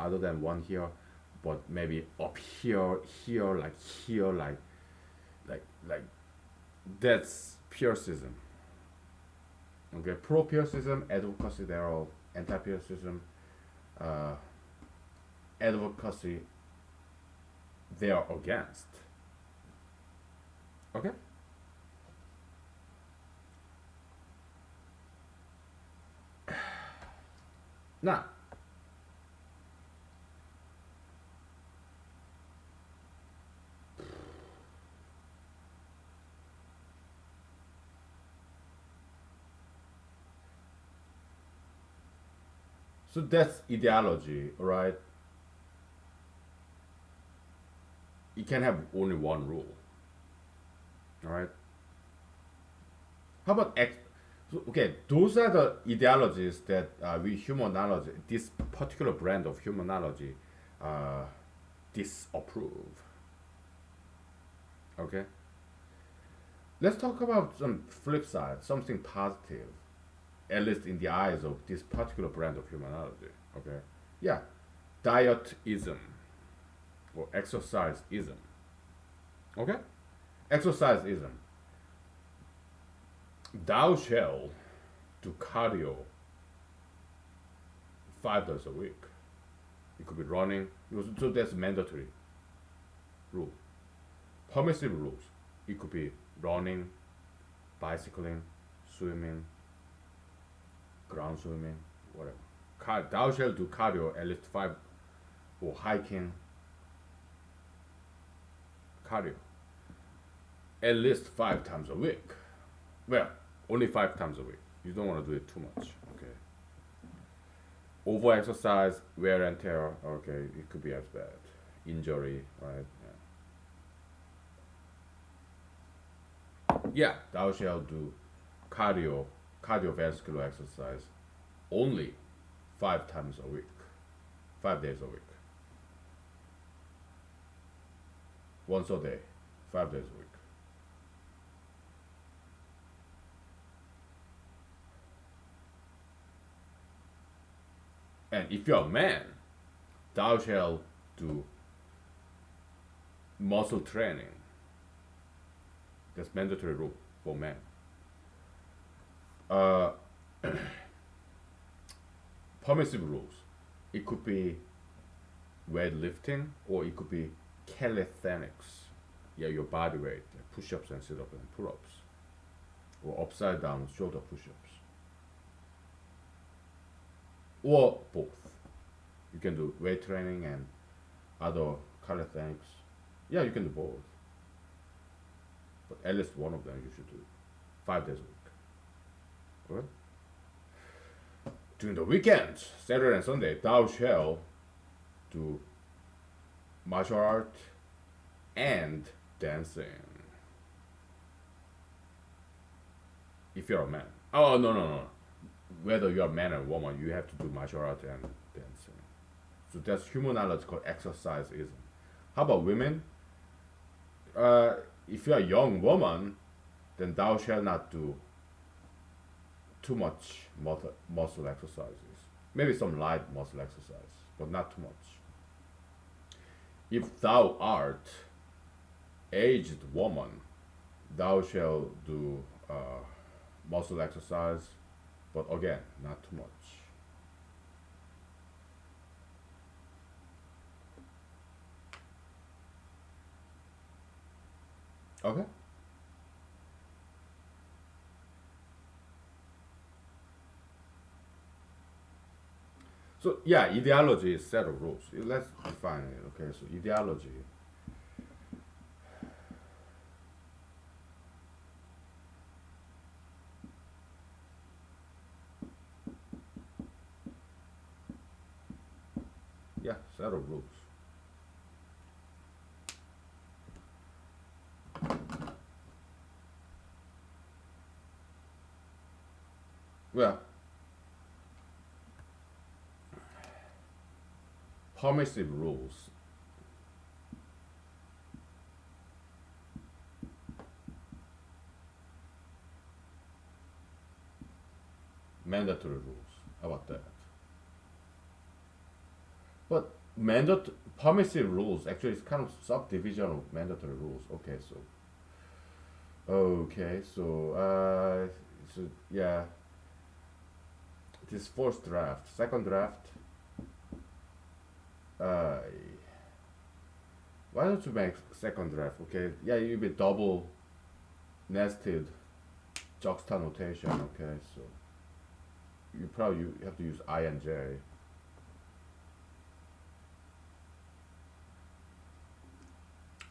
but maybe up here, here, like that's piercism. Okay, pro piercism, advocacy thereof, anti-patriotism, uh, advocacy, they are against. Okay? Now, so that's ideology, right? You can have only one rule, all right? How about so, okay, those are the ideologies that we humanology, this particular brand of humanology, uh, disapprove. Okay, let's talk about some flip side, something positive, at least in the eyes of this particular brand of humanology. Okay, yeah, dietism or exerciseism. Okay, exerciseism. Thou shall do cardio 5 days a week. It could be running. So that's mandatory rule. Permissive rules. It could be running, bicycling, swimming, ground swimming, whatever. Thou shalt do cardio at least five, or hiking, cardio at least 5 times a week. Well, only 5 times a week. You don't want to do it too much. Okay. Over exercise, wear and tear. Okay, it could be as bad. Injury, right? Yeah. Thou shalt do cardiovascular exercise only 5 times a week, 5 days a week, once a day, 5 days a week. And if you're a man, thou shalt do muscle training. That's mandatory rule for men. Uh, Permissive rules. It could be weightlifting or it could be calisthenics. Yeah, your body weight, push-ups and sit-ups and pull-ups, or upside down shoulder push-ups, or both. You can do weight training and other calisthenics. Yeah, you can do both, but at least one of them you should do 5 days a week. Okay? During the weekends, Saturday and Sunday, thou shalt do martial art and dancing. If you're a man. Oh, no, no, no. Whether you're a man or a woman, you have to do martial art and dancing. So that's human knowledge called exerciseism. How about women? If you're a young woman, then thou shalt not do too much muscle exercises. Maybe some light muscle exercise, but not too much. If thou art aged woman, thou shalt do muscle exercise, but again, not too much. Okay? So yeah, ideology is set of rules. Let's define it. Okay, so ideology. Yeah, set of rules. Well, permissive rules. Mandatory rules. How about that? But permissive rules actually is kind of subdivision of mandatory rules. Okay, so yeah, this first draft, second draft. Uh, why don't you make second draft? Okay, yeah, you'll be double nested juxta notation. Okay, so you have to use I and J.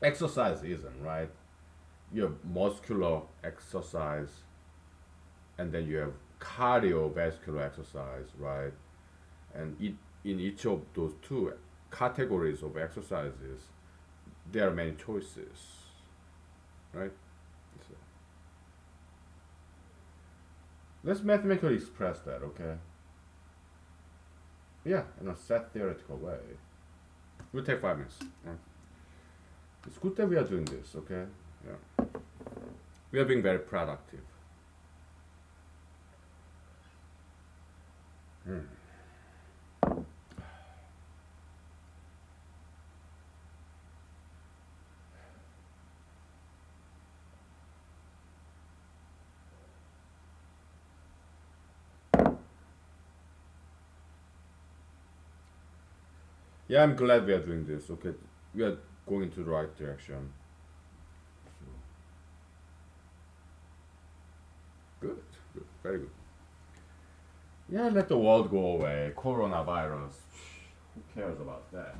Exercise isn't right. You have muscular exercise, and then you have cardiovascular exercise, right? And in each of those two categories of exercises, there are many choices, right? So let's mathematically express that, okay? Yeah, in a set theoretical way. We'll take 5 minutes. Right? It's good that we are doing this, okay? Yeah. We are being very productive. Hmm. Yeah, I'm glad we are doing this, okay? We are going into the right direction. So, good, good, very good. Yeah, let the world go away. Coronavirus. Who cares about that?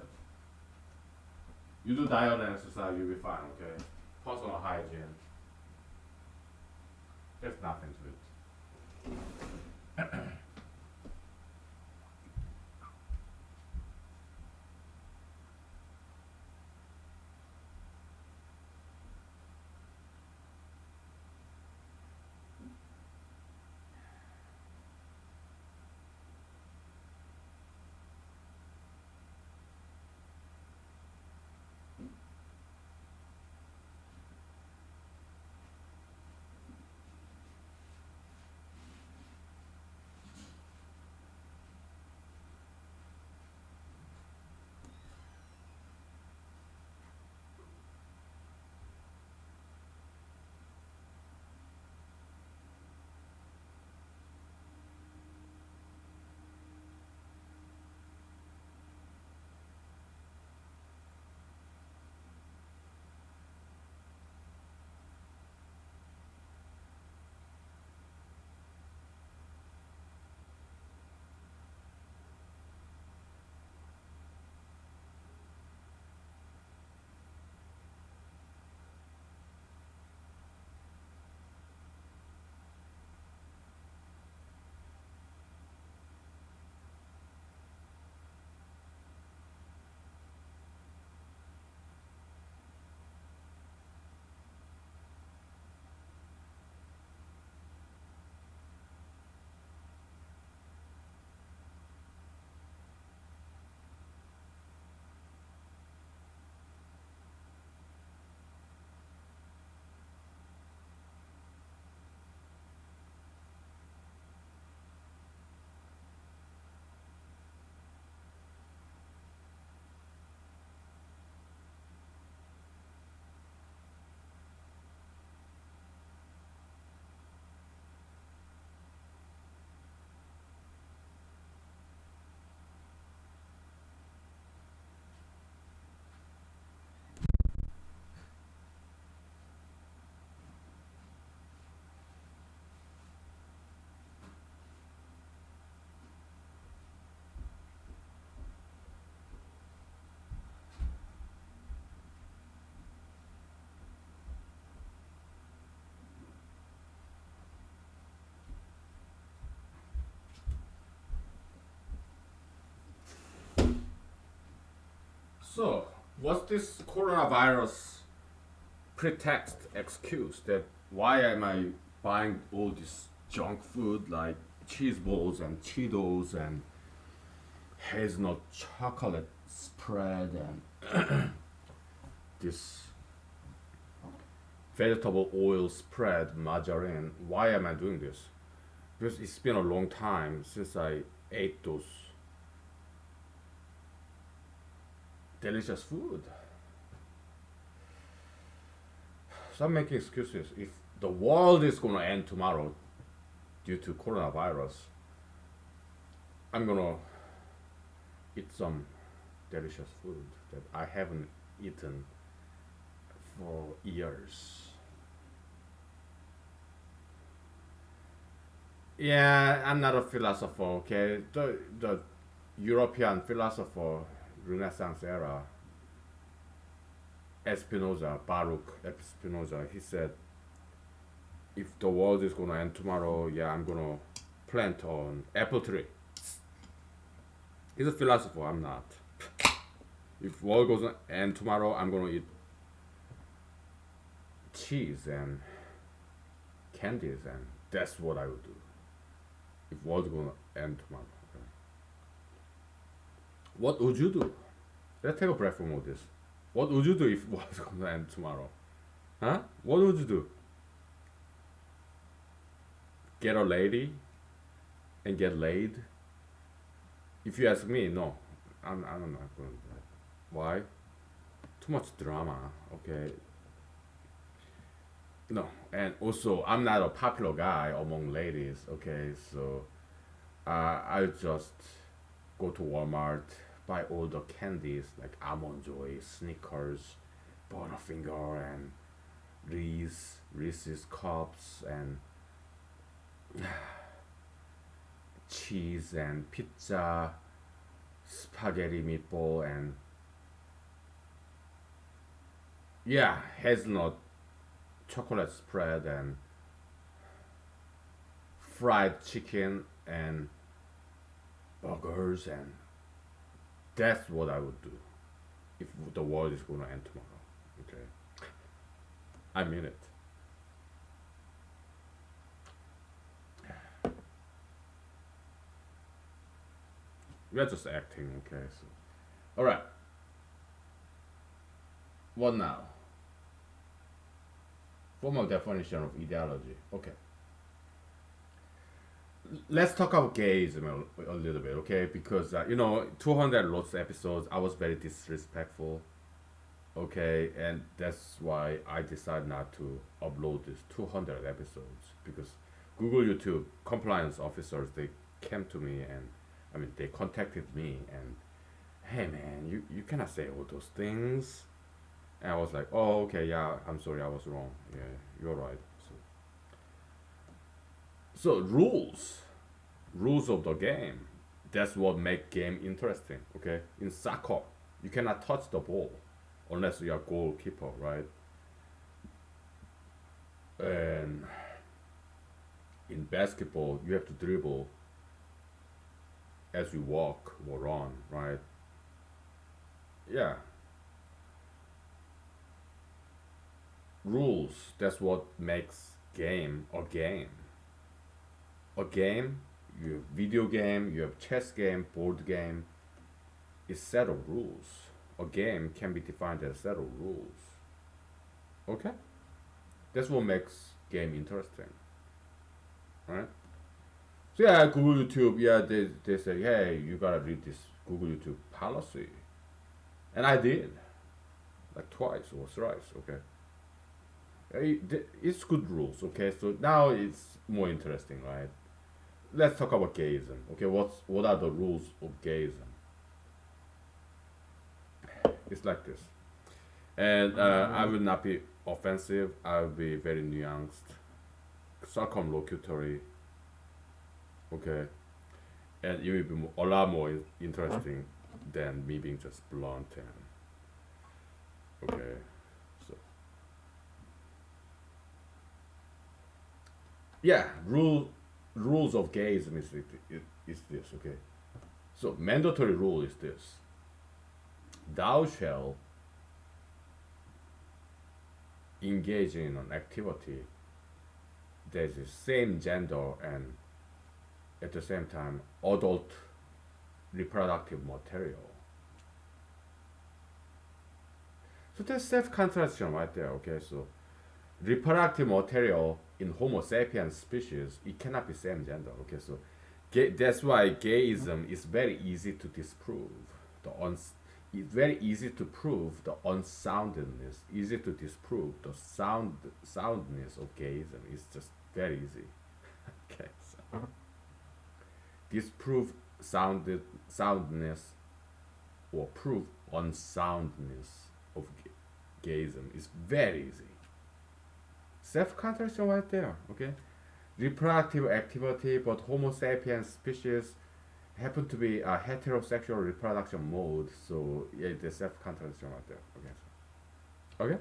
You do diet and exercise, you'll be fine, okay? Personal hygiene. There's nothing to it. So, what's this coronavirus pretext excuse that why am I buying all this junk food like cheese balls and Cheetos and hazelnut chocolate spread and this vegetable oil spread margarine? Why am I doing this? Because it's been a long time since I ate those delicious food. So I'm making excuses. If the world is gonna end tomorrow due to coronavirus, I'm gonna eat some delicious food that I haven't eaten for years. Yeah, I'm not a philosopher, okay? The European philosopher, Renaissance era, Spinoza, Baruch Spinoza, he said, if the world is gonna end tomorrow, yeah, I'm gonna plant an apple tree. He's a philosopher, I'm not. If world goes to end tomorrow, I'm gonna eat cheese and candies, and that's what I would do. If world gonna end tomorrow, okay? What would you do? Let's take a break from all this. What would you do if world's gonna end tomorrow? Huh? What would you do? Get a lady and get laid? If you ask me, no. I'm not gonna do that. Why? Too much drama, okay? No, and also I'm not a popular guy among ladies, okay? So I just go to Walmart, buy all the candies like Almond Joy, Snickers, Butterfinger, and Reese's cups, and cheese and pizza, spaghetti meatball, and yeah, hazelnut chocolate spread, and fried chicken, and burgers, and that's what I would do if the world is gonna end tomorrow. Okay, I mean it. We're just acting, okay? So, all right. What now? Formal definition of ideology. Okay. Let's talk about gayism a little bit, okay? Because 200 lots of episodes, I was very disrespectful, okay, and that's why I decided not to upload this 200 episodes, because Google YouTube compliance officers, they came to me, and I mean they contacted me, and hey man, you cannot say all those things, and I was like, oh okay, yeah, I'm sorry, I was wrong, yeah, you're right. So rules of the game, that's what make game interesting, okay? In soccer, you cannot touch the ball unless you're a goalkeeper, right? And in basketball, you have to dribble as you walk or run, right? Yeah, rules, that's what makes game a game. A game, you have video game, you have chess game, board game, is set of rules. A game can be defined as a set of rules. Okay? That's what makes game interesting. Right? So yeah, Google YouTube, yeah, they say, hey, you gotta read this Google YouTube policy. And I did. Like twice or thrice, okay? It's good rules, okay? So now it's more interesting, right? Let's talk about gayism. Okay, what are the rules of gayism? It's like this. And I will not be offensive, I will be very nuanced, circumlocutory, okay? And it will be a lot more interesting than me being just blunt and okay. So yeah, rules of gayism is this, okay? So mandatory rule is this: thou shall engage in an activity that is same gender and at the same time adult reproductive material. So that's self-contradiction right there, okay? So reproductive material in Homo sapiens species, it cannot be same gender, okay? So that's why gayism is very easy to disprove. It's very easy to prove the unsoundness, easy to disprove the soundness of gayism. It's just very easy. Okay, so disprove soundness or prove unsoundness of gayism is very easy. Self-contradiction right there. Okay, reproductive activity, but Homo sapiens species happen to be a heterosexual reproduction mode, so yeah, the self-contradiction right there. Okay,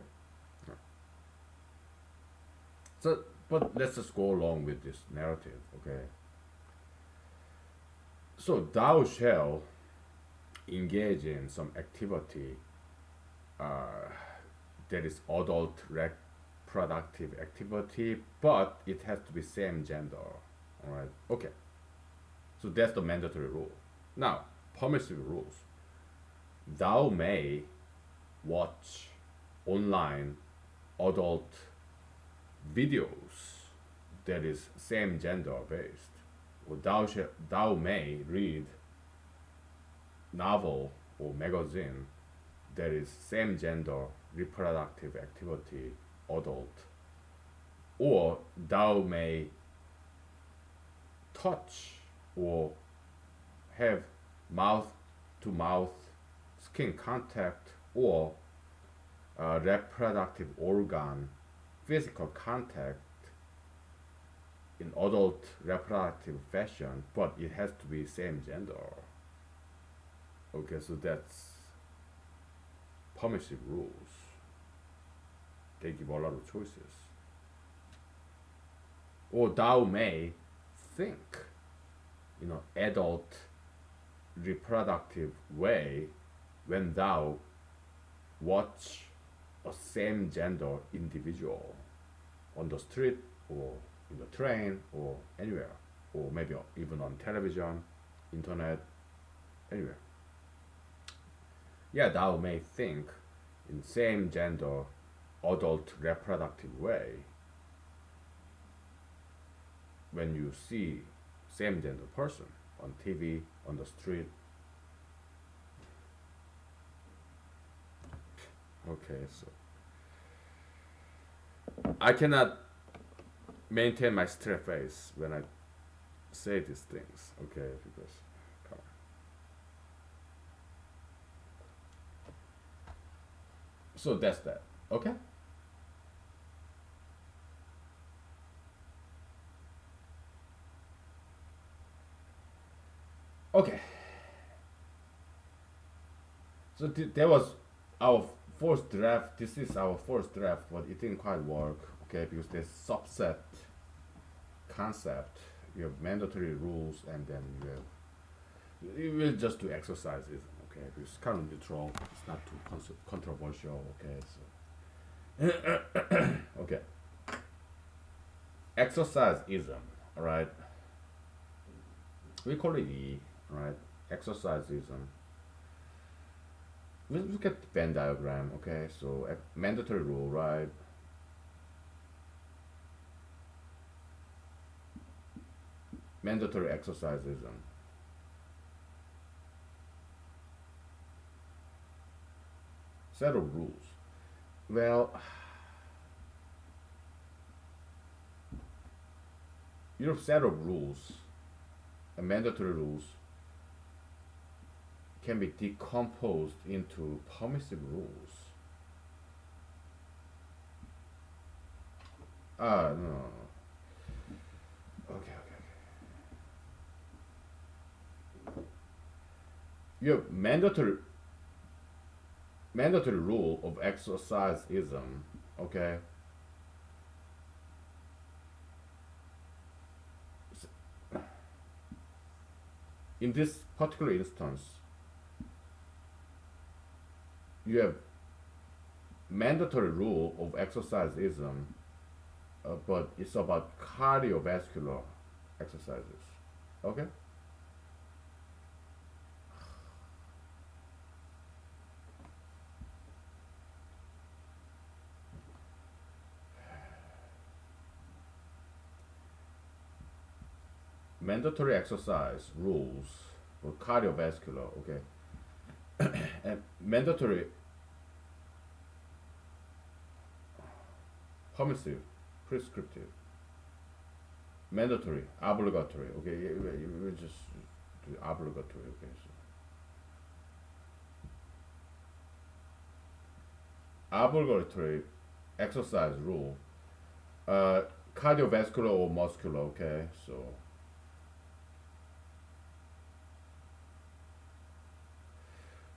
so but let's just go along with this narrative. Okay, so thou shall engage in some activity uh, that is adult reproductive activity, but it has to be same gender. All right. Okay. So that's the mandatory rule. Now, permissive rules. Thou may watch online adult videos that is same gender based. Or thou may read novel or magazine that is same gender reproductive activity adult. Or thou may touch or have mouth to mouth skin contact or reproductive organ physical contact in adult reproductive fashion, but it has to be same gender. Okay, so that's permissive rules. They give a lot of choices. Or thou may think, adult reproductive way when thou watch a same gender individual on the street or in the train or anywhere, or maybe even on television, internet, anywhere. Yeah, thou may think in same gender adult reproductive way when you see same gender person on TV, on the street. Okay, so I cannot maintain my straight face when I say these things. Okay, because come on. So that's that. Okay. Okay. So there was our first draft. This is our first draft, but it didn't quite work. Okay, because there's subset concept. You have mandatory rules, and then you will just do exercises. Okay, it's kind of neutral. It's not too controversial. Okay, so okay, exerciseism. All right, we call it E. Right, exerciseism. Let's look at the Venn diagram. Okay, so mandatory rule, right? Mandatory exerciseism. Set of rules. Well, your set of rules, mandatory rules, can be decomposed into permissive rules. No. Okay. Your mandatory rule of exerciseism, okay? In this particular instance, you have mandatory rule of exerciseism, but it's about cardiovascular exercises. Okay? Mandatory exercise rules for cardiovascular, okay? And mandatory, permissive, prescriptive, mandatory, obligatory, okay? You just the obligatory. Okay, so obligatory exercise rule. Uh, Cardiovascular or muscular. Okay, so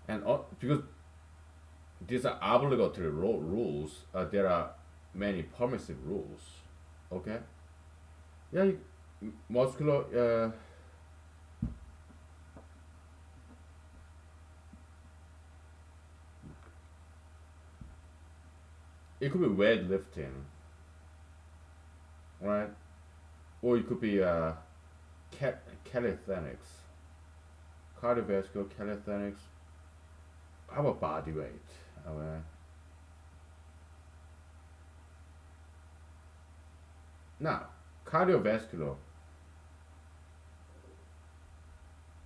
and because these are obligatory rules, there are many permissive rules. Okay, yeah, muscular. It could be weightlifting, right? Or it could be calisthenics, cardiovascular calisthenics. How about body weight? Now, cardiovascular.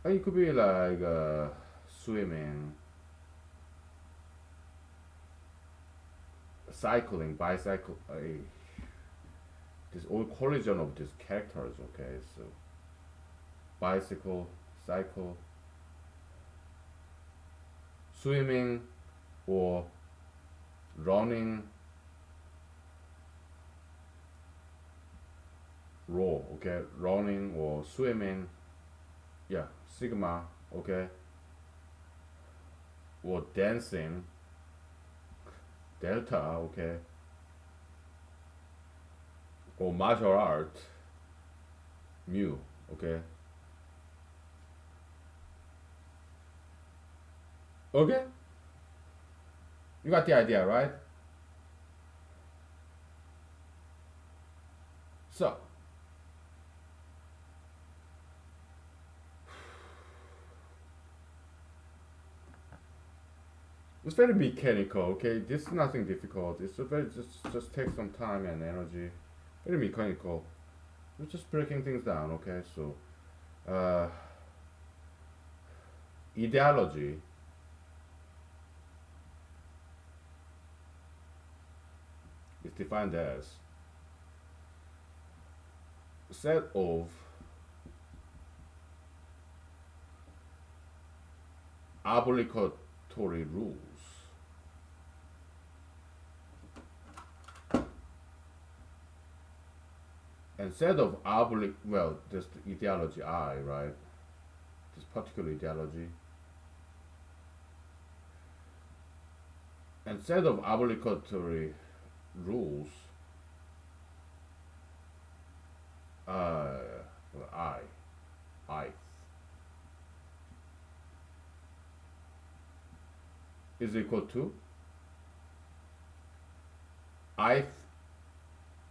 It could be like swimming, cycling, bicycle. This all collision of these characters. Okay, so bicycle, cycle, swimming, or running, row. Okay, running or swimming. Yeah, sigma. Okay, or dancing, delta. Okay, or martial art, mu. Okay, okay. You got the idea, right? So it's very mechanical. Okay, this is nothing difficult. It's a very just take some time and energy. Very mechanical. We're just breaking things down. Okay, so uh, ideology is defined as a set of obligatory rules and set of well, this ideology I, right, this particular ideology and set of obligatory rules, uh well, I is equal to I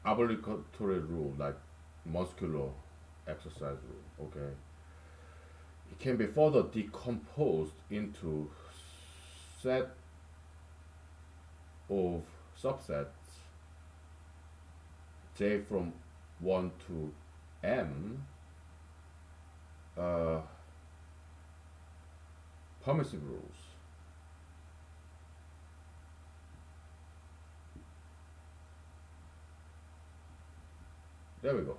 obligatory rule, like muscular exercise rule. Okay, it can be further decomposed into set of subsets j from 1 to m, uh, permissive rules. There we go.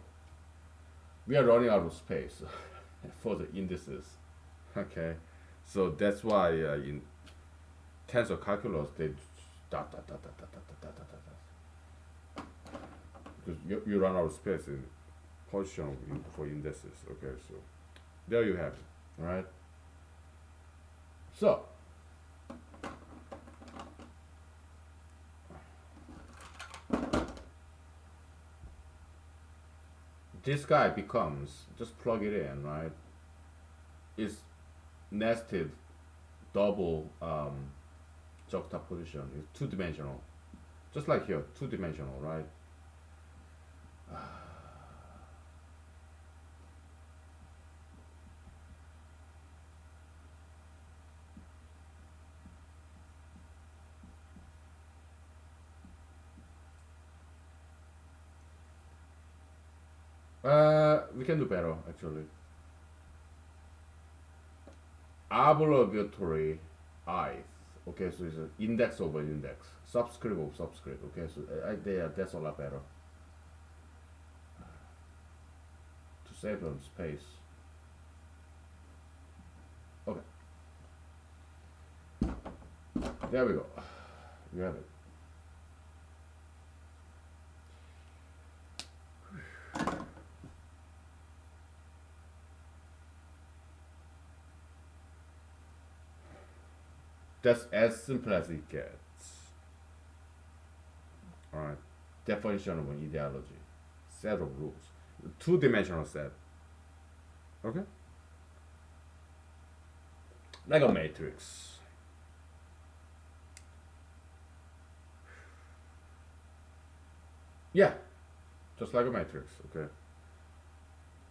We are running out of space for the indices. Okay, so that's why in tensor calculus they because you run out of space in position for indices. Okay, so there you have it. All right. So this guy becomes, just plug it in, right? It's nested double juxtaposition. It's two-dimensional, just like here, two-dimensional, right? We can do better actually. Obligatory ith. Okay, so it's an index over index, subscript of subscript. Okay, so that's a lot better to save on space. There we go. You have it. That's as simple as it gets. Alright. Definition of an ideology. Set of rules. Two-dimensional set. Okay? Like a matrix. Yeah. Just like a matrix. Okay?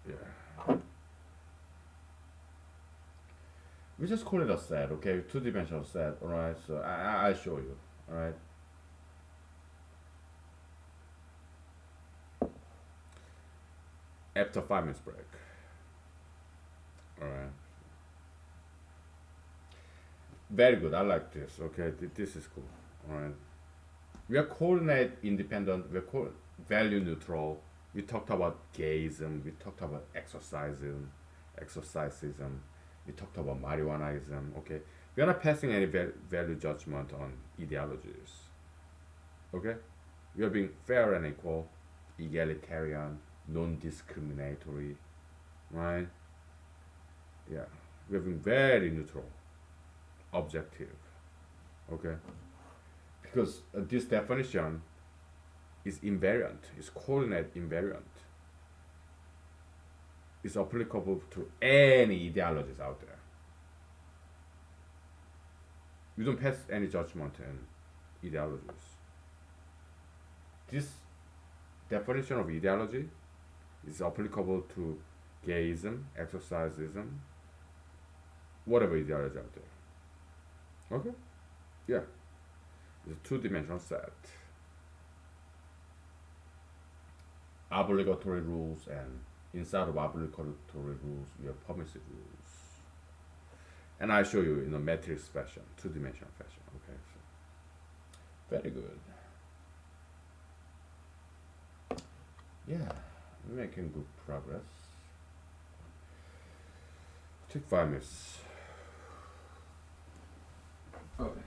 Yeah. We just call it a set, okay? Two-dimensional set, alright? So I'll show you, alright? After 5 minutes break. Alright. Very good, I like this, okay? This is cool, alright? We are coordinate independent, we're value neutral. We talked about gayism, we talked about exercisism, we talked about marijuanaism, okay? We are not passing any value judgment on ideologies, okay? We are being fair and equal, egalitarian, non-discriminatory, right? Yeah, we are being very neutral, objective, okay? Because this definition is invariant, is coordinate invariant. It's applicable to any ideologies out there. We don't pass any judgment in ideologies. This definition of ideology is applicable to gayism, exercisism, whatever ideology out there. Okay? Yeah. It's a two-dimensional set. Obligatory rules, and inside of obligatory rules, you have permissive rules. And I show you in a matrix fashion, two-dimensional fashion. Okay, so very good. Yeah, we're making good progress. Take 5 minutes. Okay.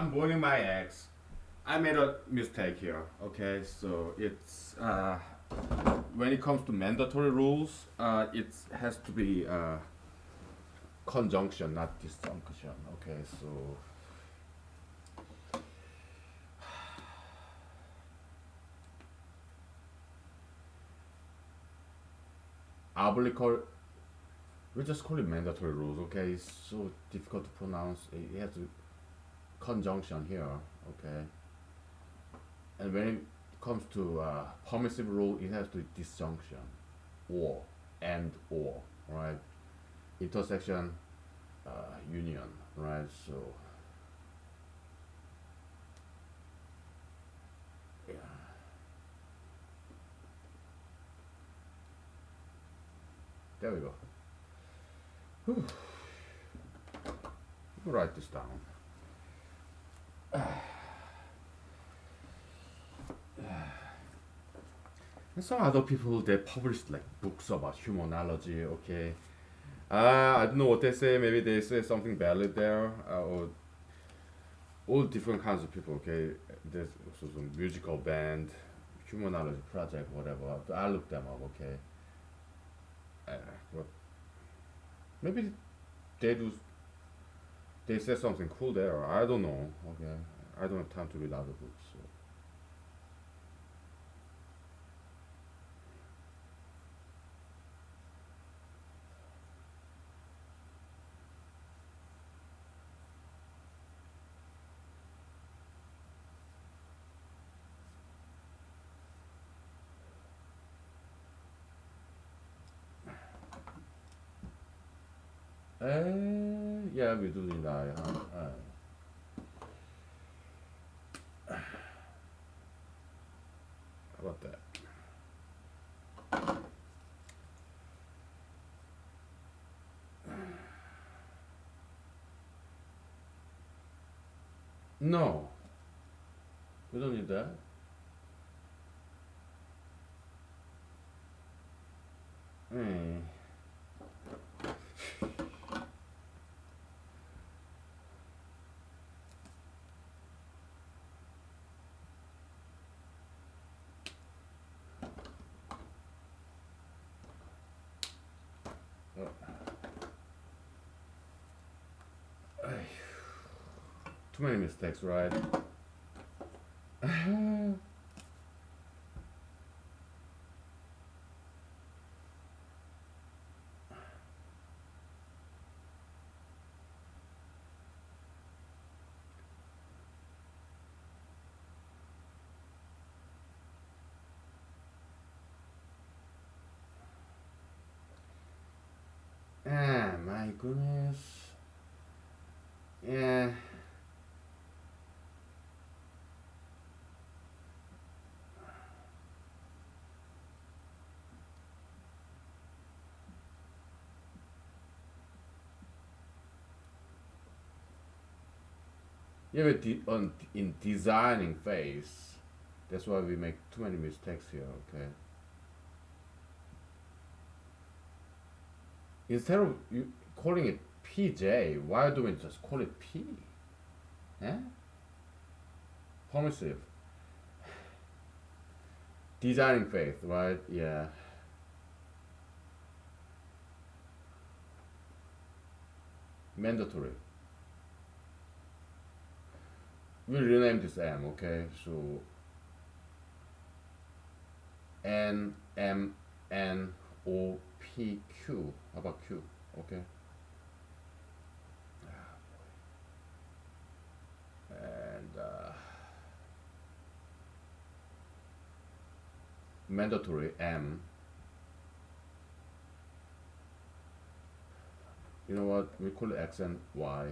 I'm boiling my eggs. I made a mistake here. Okay, so it's when it comes to mandatory rules, it has to be conjunction, not disjunction. Okay, so obligatory. We just call it mandatory rules. Okay, it's so difficult to pronounce. It has to conjunction here. Okay, and when it comes to permissive rule, it has to be disjunction, or and or right, intersection, union, right? So yeah, there we go. Whew. Write this down. And some other people they published like books about humanology. Okay, I don't know what they say. Maybe they say something valid there, or all different kinds of people. Okay, there's also some musical band, humanology project, whatever. I look them up. Okay, uh, but maybe they do. They say something cool there. I don't know. Okay, I don't have time to read other books. So. Yeah, we do need that. How about that? No, we don't need that. Hmm. 2 many mistakes, right? My goodness. Yeah. Yeah, but in designing phase, that's why we make too many mistakes here, okay? Instead of you calling it PJ, why do we just call it P? Eh? Permissive. Designing faith, right? Yeah. Mandatory. We'll rename this M, okay? So N M N O P Q. How about Q? Okay. And mandatory M. You know what? We call it X and Y.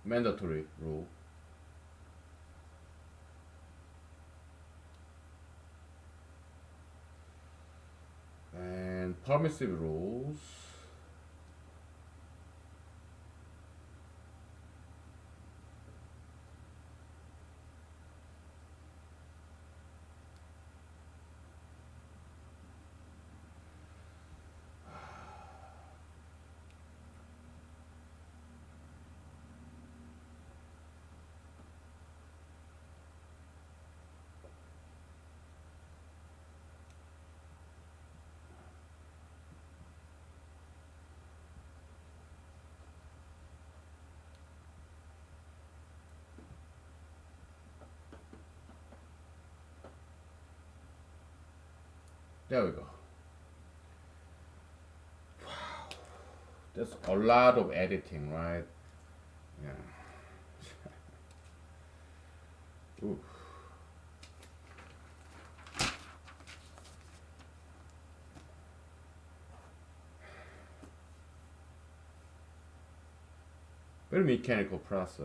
Mandatory rule. And permissive rules. There we go. There's a lot of editing, right? Yeah. Ooh. Very mechanical process.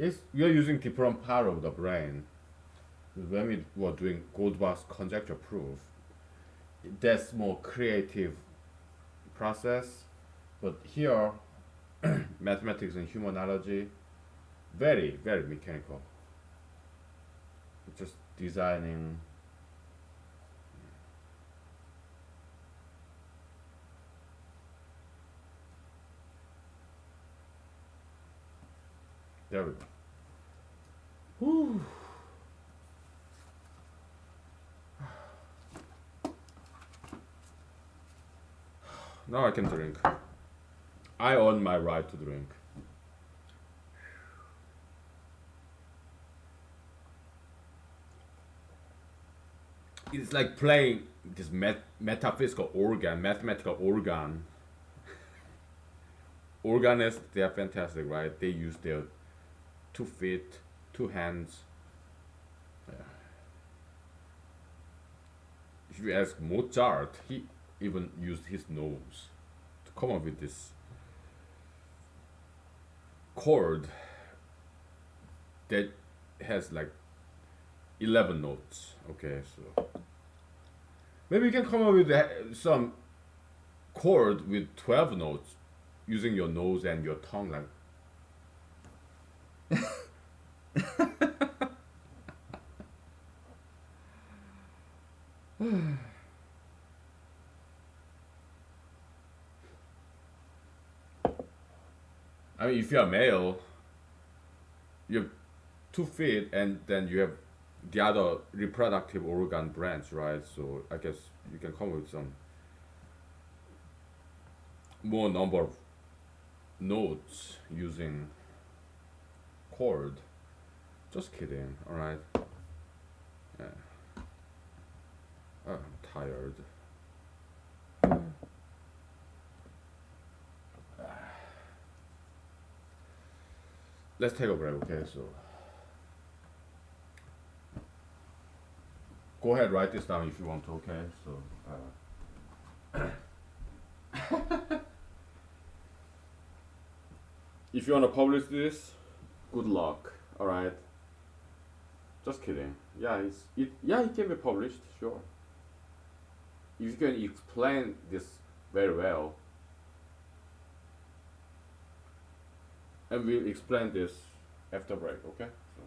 Yes, we are using different part of the brain. When we were doing Goldbach's conjecture proof, that's more creative process. But here, mathematics and humanology, very, very mechanical. Just designing. There we go. Whew. Now I can drink. I own my right to drink. It's like playing this metaphysical organ, mathematical organ. Organists, they are fantastic, right? They use their 2 feet, 2 hands. Yeah. If you ask Mozart, he even used his nose to come up with this chord that has like 11 notes. Okay, so maybe you can come up with some chord with 12 notes using your nose and your tongue, like. I mean, if you're a male, you have 2 feet, and then you have the other reproductive organ branch, right? So I guess you can come with some more number of notes using chord. Just kidding, all right? Yeah. Oh, I'm tired. Let's take a break, okay? So go ahead, write this down if you want to, okay? So. If you want to publish this, good luck. All right. Just kidding. Yeah, it can be published, sure. If you can explain this very well, and we'll explain this after break, okay? So.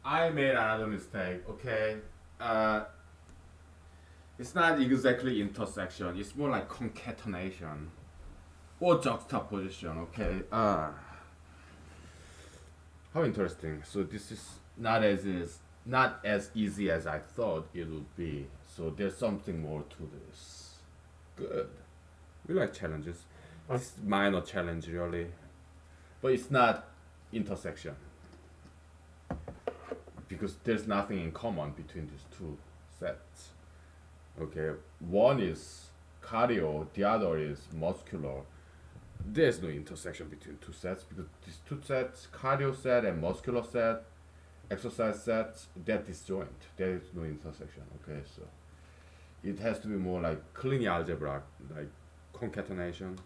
I made another mistake. Okay, uh, it's not exactly intersection. It's more like concatenation or juxtaposition. Okay. How interesting. So this is not as easy as I thought it would be. So there's something more to this. Good. We like challenges. It's minor challenge really, but it's not intersection because there's nothing in common between these two sets. Okay, one is cardio, the other is muscular. There's no intersection between two sets because these two sets, cardio set and muscular set, exercise sets, they're disjoint. There is no intersection. Okay, so it has to be more like clean algebra, like concatenation.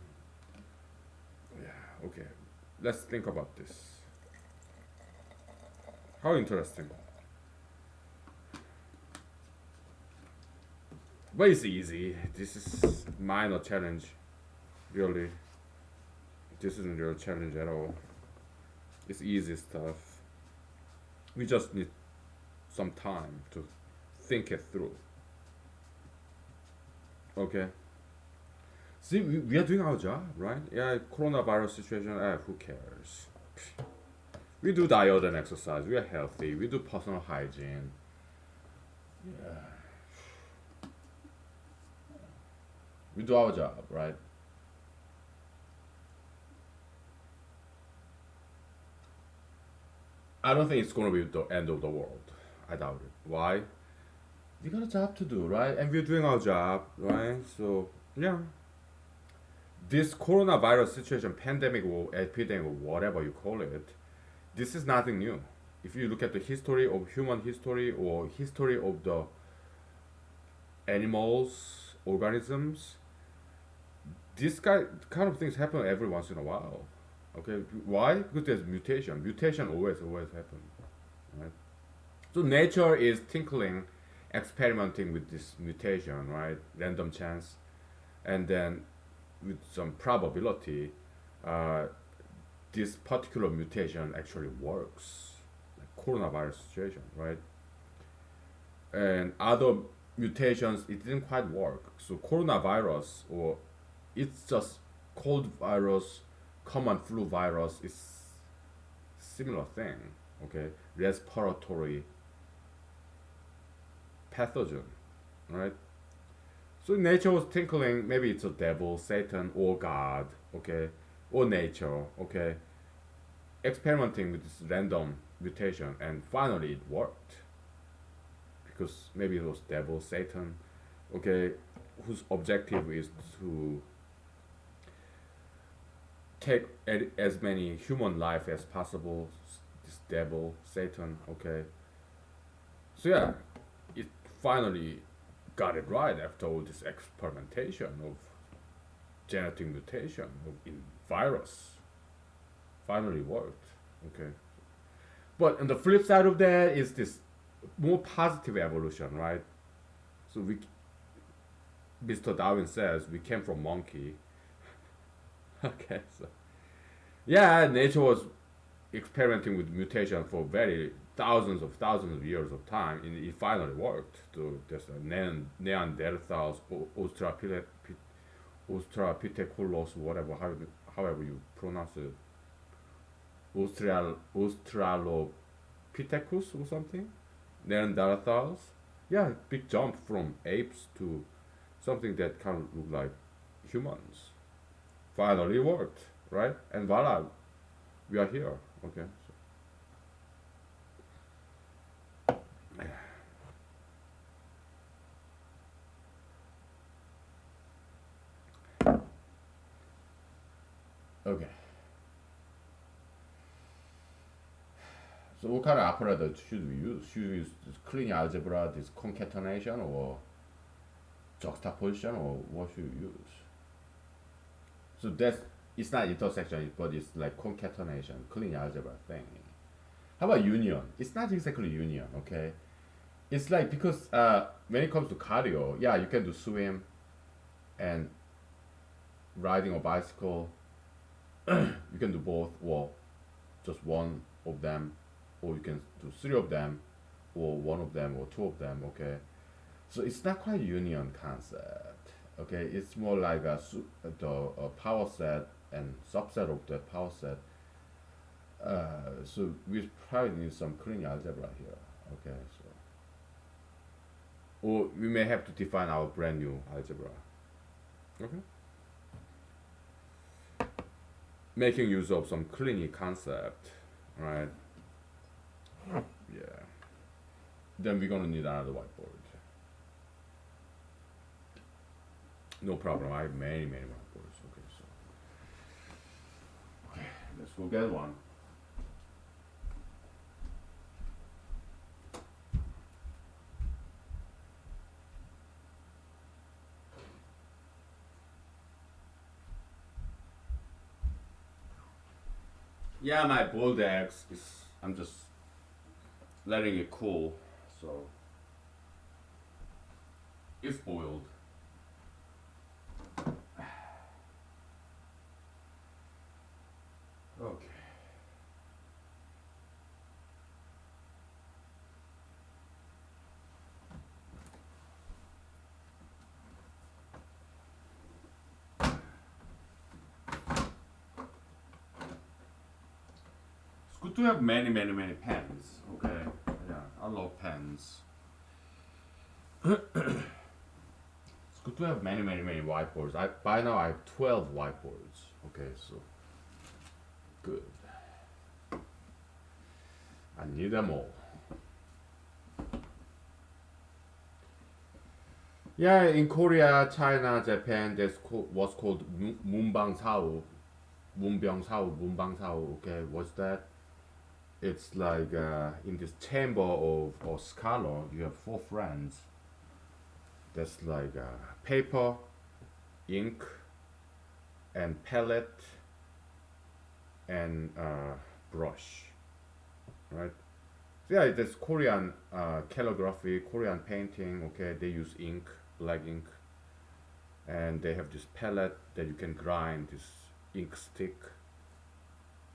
Yeah. Okay. Let's think about this. How interesting. But it's easy. This is minor challenge. Really. This isn't real challenge at all. It's easy stuff. We just need some time to think it through. Okay. See, we are doing our job, right? Yeah, coronavirus situation, who cares? We do diet and exercise. We are healthy. We do personal hygiene. Yeah. We do our job, right? I don't think it's going to be the end of the world. I doubt it. Why? We got a job to do, right? And we're doing our job, right? So, yeah. This coronavirus situation, pandemic or epidemic or whatever you call it, this is nothing new. If you look at the history of human history or history of the animals, organisms, kind of things happen every once in a while. Okay, why? Because there's mutation. Mutation always happen, right? So nature is tinkling, experimenting with this mutation, right? Random chance, and then with some probability, uh, this particular mutation actually works, like coronavirus situation, right? And other mutations, it didn't quite work. So coronavirus, or it's just cold virus, common flu virus, is similar thing. Okay, respiratory pathogen, right? So nature was tinkling. Maybe it's a devil, Satan, or God. Okay, or nature. Okay, experimenting with this random mutation, and finally it worked because maybe it was devil, Satan. Okay, whose objective is to take as many human life as possible. This devil, Satan. Okay, so yeah, it finally got it right after all this experimentation of genetic mutation in virus. Finally worked. Okay, but on the flip side of that is this more positive evolution, right? So Mr. Darwin says we came from monkey. Okay, so yeah, nature was experimenting with mutation for very thousands of years of time, and it finally worked. To just Neanderthals, Australopithecus, whatever, however you pronounce it, Australopithecus or something, Neanderthals. Yeah, big jump from apes to something that kind of look like humans. Finally worked, right? And voila, we are here. Okay. Okay. So what kind of apparatus should we use? Should we use this clean algebra, this concatenation, or juxtaposition, or what should we use? So that's it's not intersection, but it's like concatenation, clean algebra thing. How about union? It's not exactly union, okay? It's like because when it comes to cardio, yeah, you can do swim and riding a bicycle. You can do both. Well, just one of them, or you can do three of them, or one of them, or two of them. Okay, so it's not quite union concept. Okay, it's more like a power set and subset of the power set. So we probably need some clean algebra here. Okay, so or we may have to define our brand new algebra. Okay, making use of some clean concept, right? Yeah. Then we're gonna need another whiteboard. No problem. I have many whiteboards. Okay, so let's go get one. Yeah, my boiled eggs is. I'm just letting it cool, so it's boiled. Okay. It's good to have many pens. Okay. Yeah, I love pens. It's good to have many whiteboards. By now I have 12 whiteboards. Okay, so good. I need them all. Yeah, in Korea, China, Japan, there's what's called 문방사우, 문방사우. Okay, what's that? It's like in this chamber of a scholar, you have four friends. There's like paper, ink, and palette, and brush, right? So yeah, there's Korean calligraphy, Korean painting. Okay, they use ink, black ink, and they have this palette that you can grind this ink stick,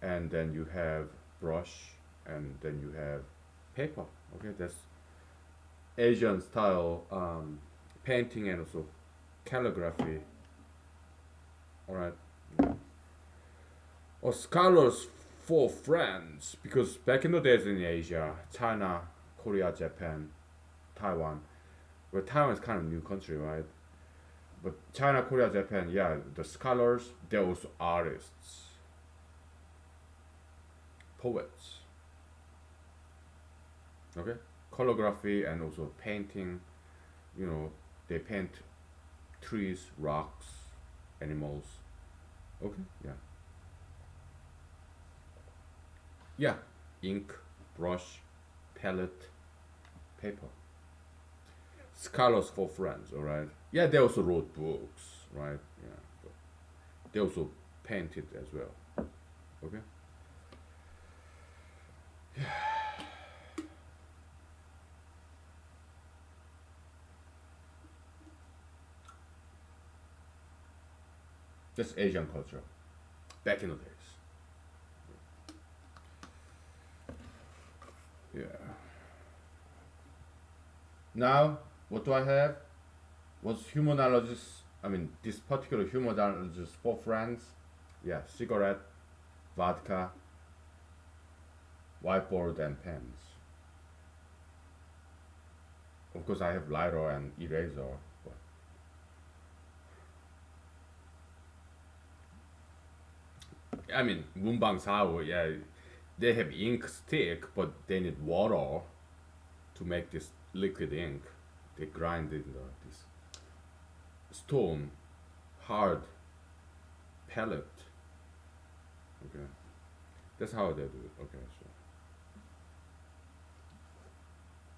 and then you have brush, and then you have paper. Okay, that's Asian style painting and also calligraphy. All right. Or scholars for friends, because back in the days in Asia, China, Korea, Japan, Taiwan, well, Taiwan is kind of a new country, right? But China, Korea, Japan, yeah, the scholars, they're also artists, poets. Okay, calligraphy and also painting. You know, they paint trees, rocks, animals. Okay, yeah, yeah, ink, brush, palette, paper. Scholars for friends, all right. Yeah, they also wrote books, right? Yeah, but they also painted as well. Okay. That's Asian culture back in the days. Yeah. Now, what do I have? Was humanologist, I mean, this particular humanologist for friends? Yeah, cigarette, vodka, whiteboard, and pens. Of course, I have lighter and eraser. But I mean, Mumbang Sao, yeah, they have ink stick, but they need water to make this liquid ink. They grind it in this stone, hard pellet. Okay, that's how they do it. Okay,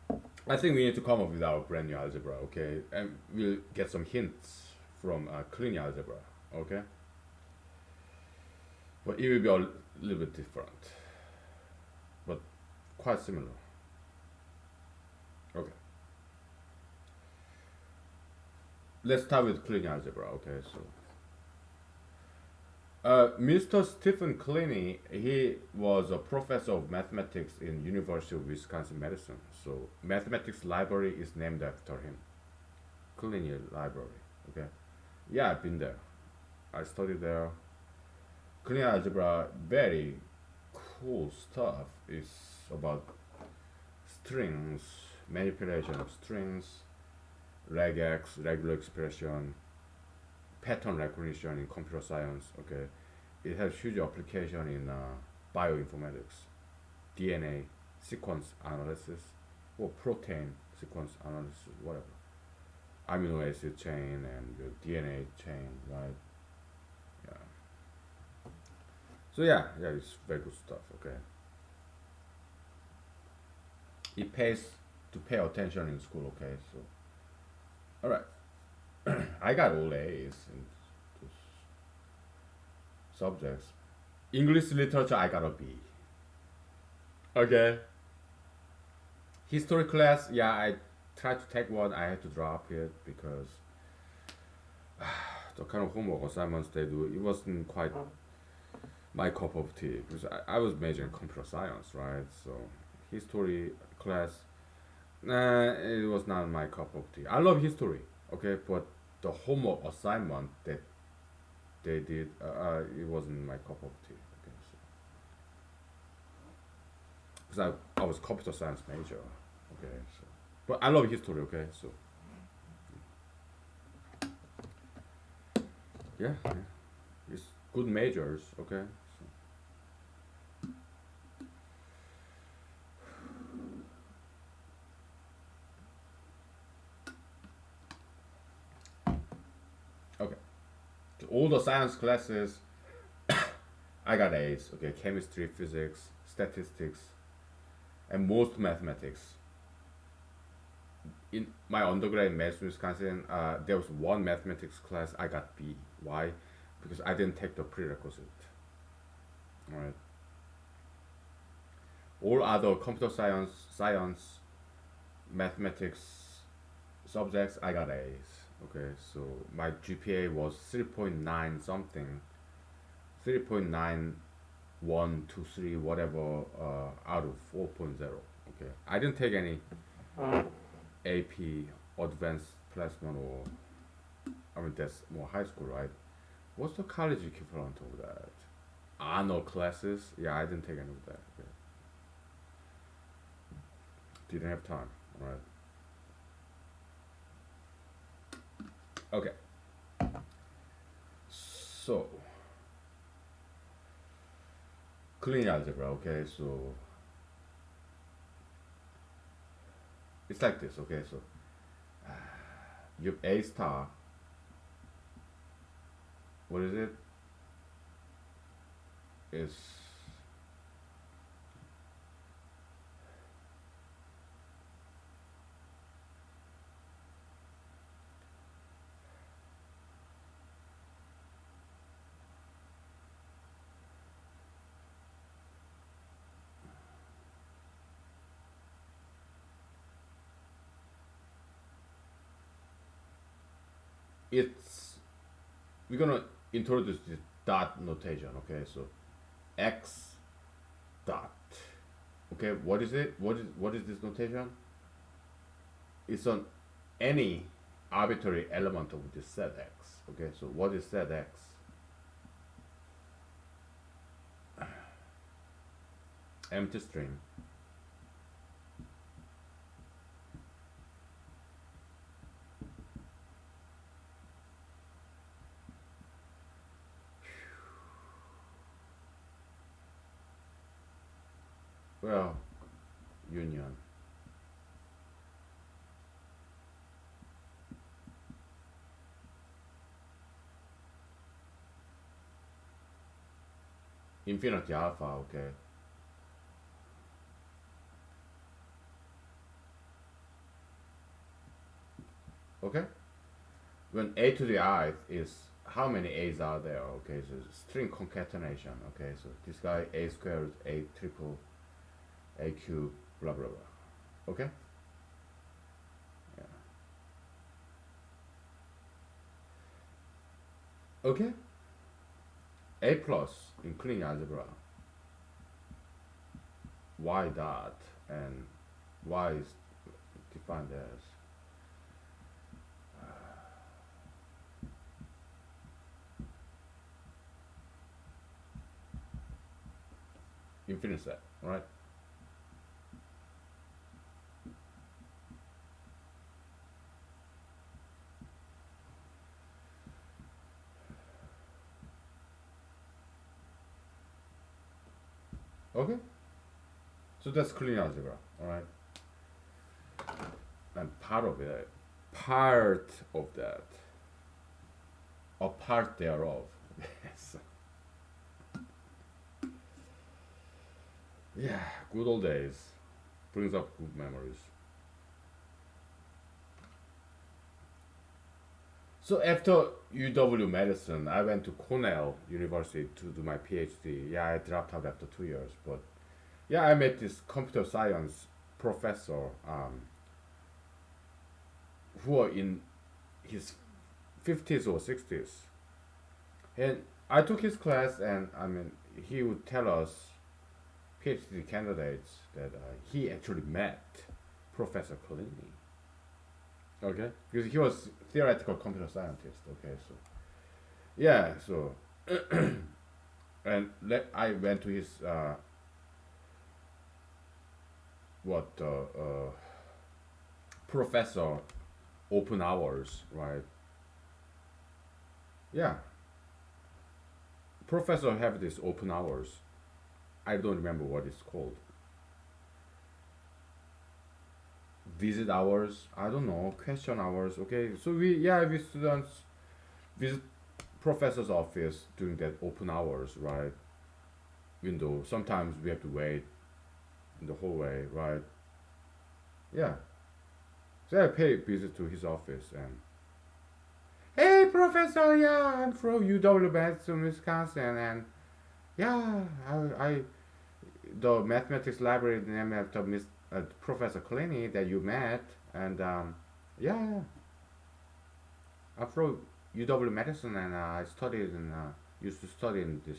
so I think we need to come up with our brand new algebra. Okay, and we'll get some hints from clean algebra. Okay, but it will be a little bit different, but quite similar. Okay, let's start with clean algebra. Okay, so Mr. Stephen Cleany, he was a professor of mathematics in University of Wisconsin Madison. So mathematics library is named after him. Cleany Library. Okay. Yeah, I've been there. I studied there. Cleany algebra, very cool stuff. It's about strings, manipulation of strings, regex, regular expression, pattern recognition in computer science. Okay, it has huge application in bioinformatics, DNA sequence analysis, or protein sequence analysis, whatever, amino acid chain and the DNA chain, right? Yeah. So yeah, yeah, it's very good stuff. Okay, it pays to pay attention in school. Okay, so all right, I got all A's in those subjects. English literature, I got a B. Okay. History class, yeah, I tried to take one. I had to drop it because the kind of homework assignments they do, it wasn't quite my cup of tea. Because I was majoring in computer science, right? So history class, nah, it was not my cup of tea. I love history, okay, but the homework assignment that they did, it wasn't my cup of tea. Okay, so because I was computer science major, okay, so but I love history, okay, so yeah, yeah. It's good majors, okay. So, okay. So all the science classes, I got A's. Okay, chemistry, physics, statistics, and most mathematics. In my undergrad in Madison, Wisconsin, there was one mathematics class I got B. Why? Because I didn't take the prerequisite. All right. All other computer science, mathematics subjects, I got A's. Okay, so my GPA was 3.9 something, 3.9123, whatever, out of 4.0. Okay, I didn't take any AP advanced placement, or I mean that's more high school, right? What's the college equivalent of that? Honor classes? Yeah, I didn't take any of that. Okay. Didn't have time. Right. Okay. So clean algebra. Okay. So it's like this. Okay. So you have A star. What is it? Is it's we're gonna introduce this dot notation. Okay. So x dot. Okay. What is it? What is this notation? It's on any arbitrary element of this set x. Okay, so what is set x? Empty string. Well, union. Infinity alpha, okay. Okay? When a to the I is how many a's are there? Okay, so string concatenation. Okay, so this guy a squared, a triple, a cube, blah blah blah. Okay? Yeah. Okay? A plus in clean algebra. Why that? And why is defined as infinite set, right? Okay, so that's clean algebra, all right? And part of that, or part thereof. Yes. Yeah, good old days brings up good memories. So after UW medicine, I went to Cornell University to do my PhD. Yeah, I dropped out after 2 years, but yeah, I met this computer science professor who are in his 50s or 60s. And I took his class, and I mean, he would tell us PhD candidates that he actually met Professor Collini. Okay, because he was theoretical computer scientist. Okay, so yeah, so and I went to his what professor open hours, right? Yeah, professor have this open hours. I don't remember what it's called. Visit hours. I don't know. Question hours. Okay, so we students visit professor's office during that open hours, right? Window. Sometimes we have to wait in the hallway, right? Yeah. So I pay visit to his office and hey professor, yeah, I'm from UW Madison, Wisconsin, and yeah, I the mathematics library named after Miss Professor Clenny that you met, and yeah, I'm from UW Madison, and I studied and used to study in this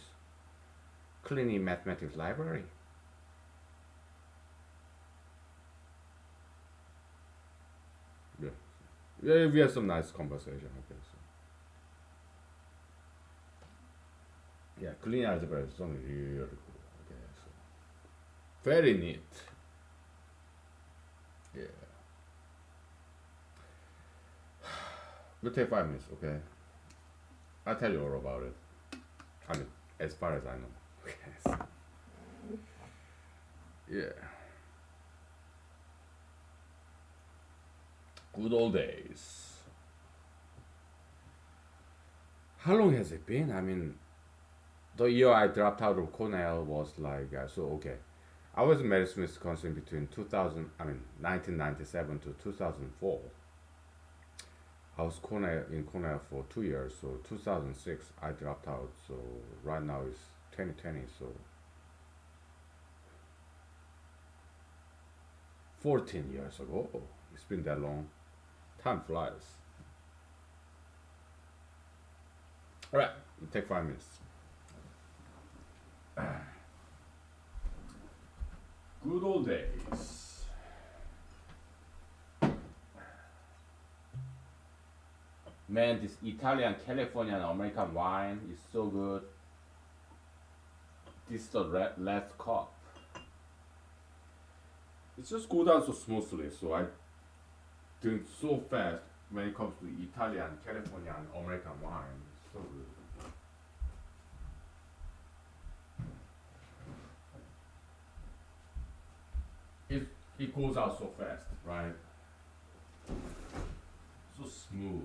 Clenny mathematics library. Yeah, yeah, we had some nice conversation. Okay, so yeah, clean algebra is something really cool. Okay, so very neat. Yeah, we'll take 5 minutes. Okay, I'll tell you all about it. I mean, as far as I know. Okay, so, yeah, good old days. How long has it been? I mean, the year I dropped out of Cornell was like so. Okay, I was in Madison, Wisconsin between 2000. I mean, 1997 to 2004. I was in Cornell for 2 years. So 2006 I dropped out. So right now it's 2020. So 14 years ago. It's been that long. Time flies. All right, take 5 minutes. Good old days. Man, this Italian, Californian, American wine is so good. This is the last cup. It just go down so smoothly, so I drink so fast when it comes to Italian, Californian, American wine. It's so good. It, it goes out so fast, right? So smooth.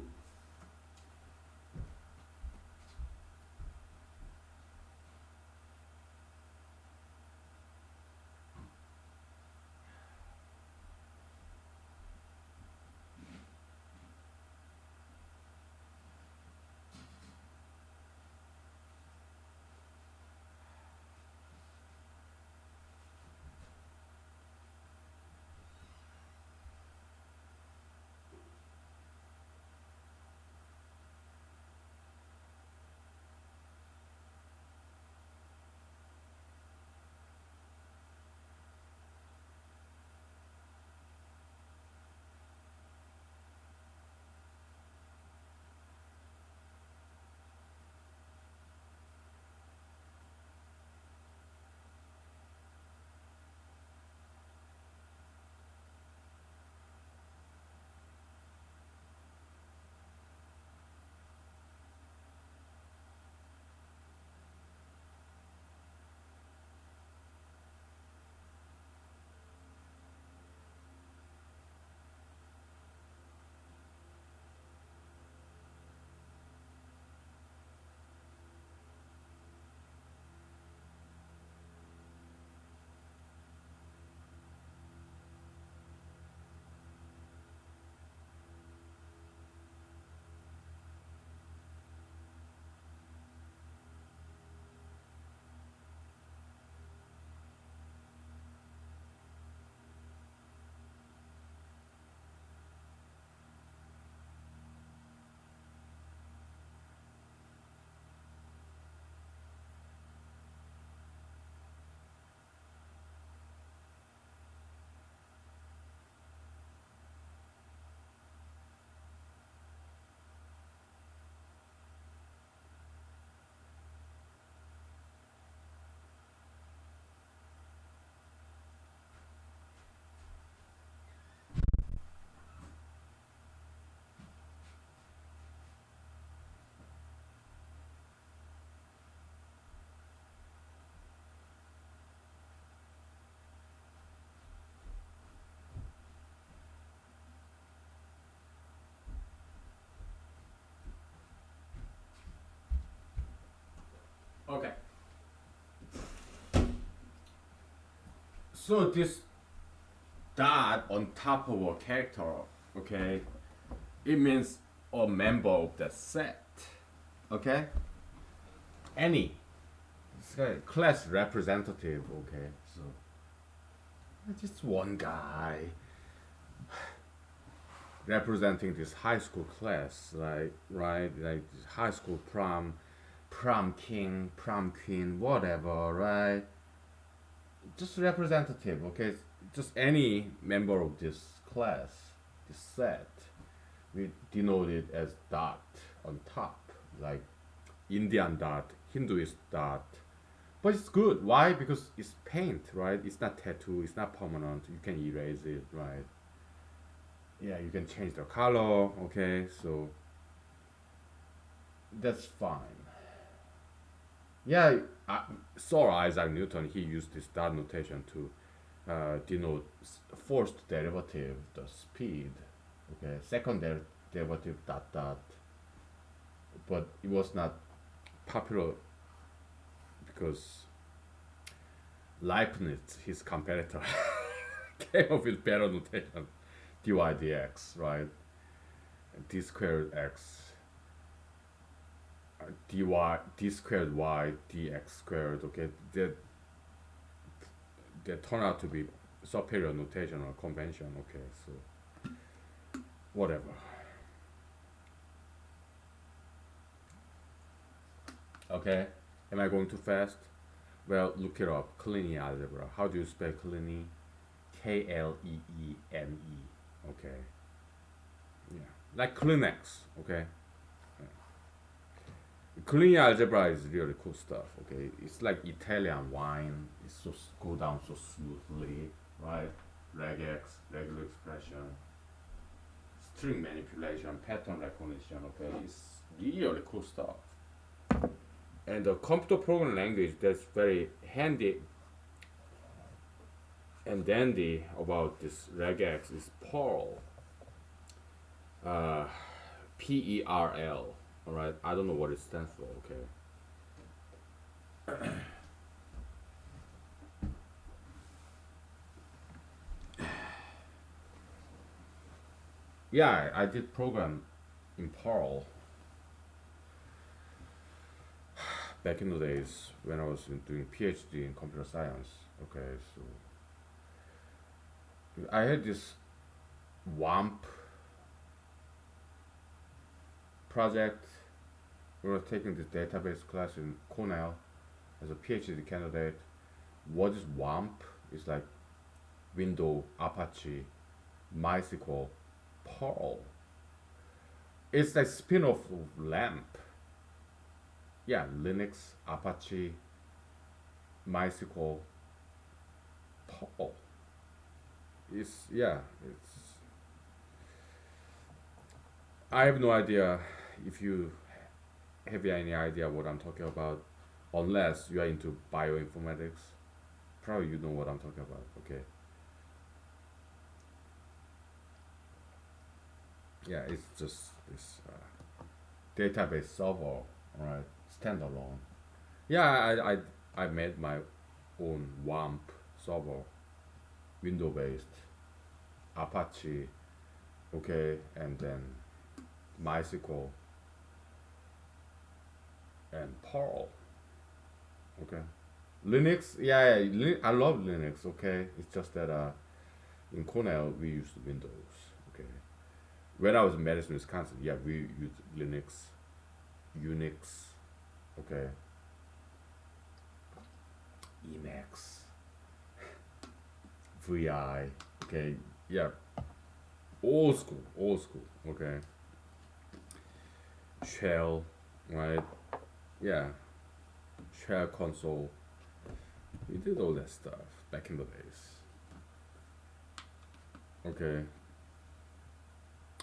So this dot on top of a character, okay, it means a member of the set, okay? Any. It's like class representative, okay? So just one guy representing this high school class, like right, like this high school prom king, prom queen, whatever, right? Just representative, okay? Just any member of this class, this set, we denote it as dot on top, like Indian dot, Hinduist dot. But it's good. Why? Because it's paint, right? It's not tattoo. It's not permanent. You can erase it, right? Yeah, you can change the color. Okay, so that's fine. Yeah, Sir Isaac Newton, he used this dot notation to denote first derivative, the speed. Okay, second derivative dot dot. But it was not popular because Leibniz, his competitor, came up with better notation, dy dx, right? D squared x, dy d squared y dx squared. Okay, that turn out to be superior notation or convention. Okay, so whatever. Okay, am I going too fast? Well, look it up. Kleene algebra. How do you spell Kleene? K-L-E-E-N-E. Okay. Yeah. Like Kleenex. Okay. Kleene algebra is really cool stuff. Okay. It's like Italian wine. It's so go down so smoothly, right? Regex, regular expression, string manipulation, pattern recognition. Okay. It's really cool stuff. And the computer programming language that's very handy and dandy about this regex is Perl. Uh, Perl. All right. I don't know what it stands for. Okay. Yeah, I did program in Perl back in the days when I was doing PhD in computer science. Okay, so I had this WAMP project. We were taking this database class in Cornell as a PhD candidate. What is WAMP? It's like Windows, Apache, MySQL, Perl. It's like spin-off of LAMP. Yeah, Linux, Apache, MySQL, Perl. It's. I have no idea if you have any idea what I'm talking about, unless you are into bioinformatics. Probably you know what I'm talking about. Okay. Yeah, it's just this database server, right? Standalone. Yeah, I made my own WAMP server, window based, Apache, okay, and then MySQL and Perl, okay. Linux, yeah, I love Linux, okay. It's just that in Cornell we used Windows, okay. When I was in Madison, Wisconsin, yeah, we used Linux, Unix, okay, Emacs, VI, okay, yeah, old school, okay. Shell, right? Yeah, Shell console. We did all that stuff back in the days. Okay.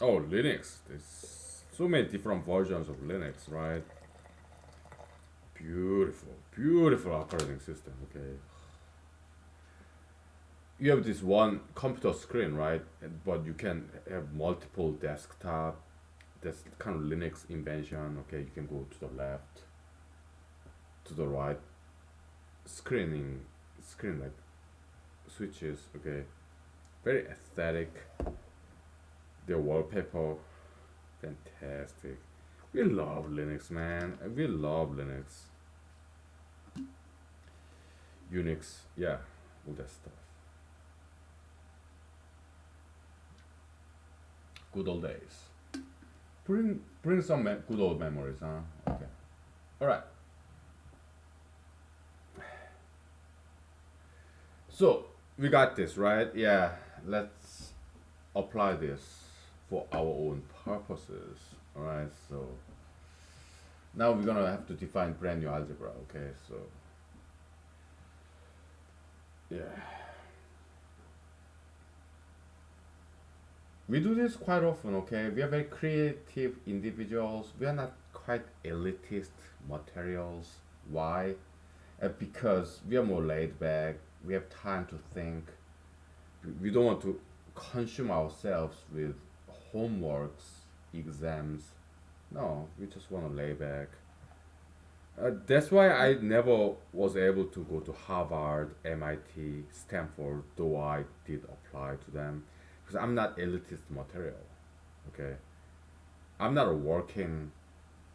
Oh, Linux. There's so many different versions of Linux, right? Beautiful operating system. Okay. You have this one computer screen, right? But you can have multiple desktop. That's kind of Linux invention. Okay, you can go to the left, to the right, screen like switches. Okay, very aesthetic. The wallpaper, fantastic. We love Linux, man. We love Linux, Unix. Yeah, all that stuff. Good old days. Bring some good old memories, huh? Okay. All right. So we got this, right? Yeah. Let's apply this for our own purposes. All right. So now we're gonna have to define brand new algebra. Okay. So yeah, we do this quite often. Okay. We are very creative individuals. We are not quite elitist materials. Why? Because we are more laid back. We have time to think. We don't want to consume ourselves with homeworks, exams. No, we just want to lay back. That's why I never was able to go to Harvard, MIT, Stanford, though I did apply to them, because I'm not elitist material. Okay, I'm not working.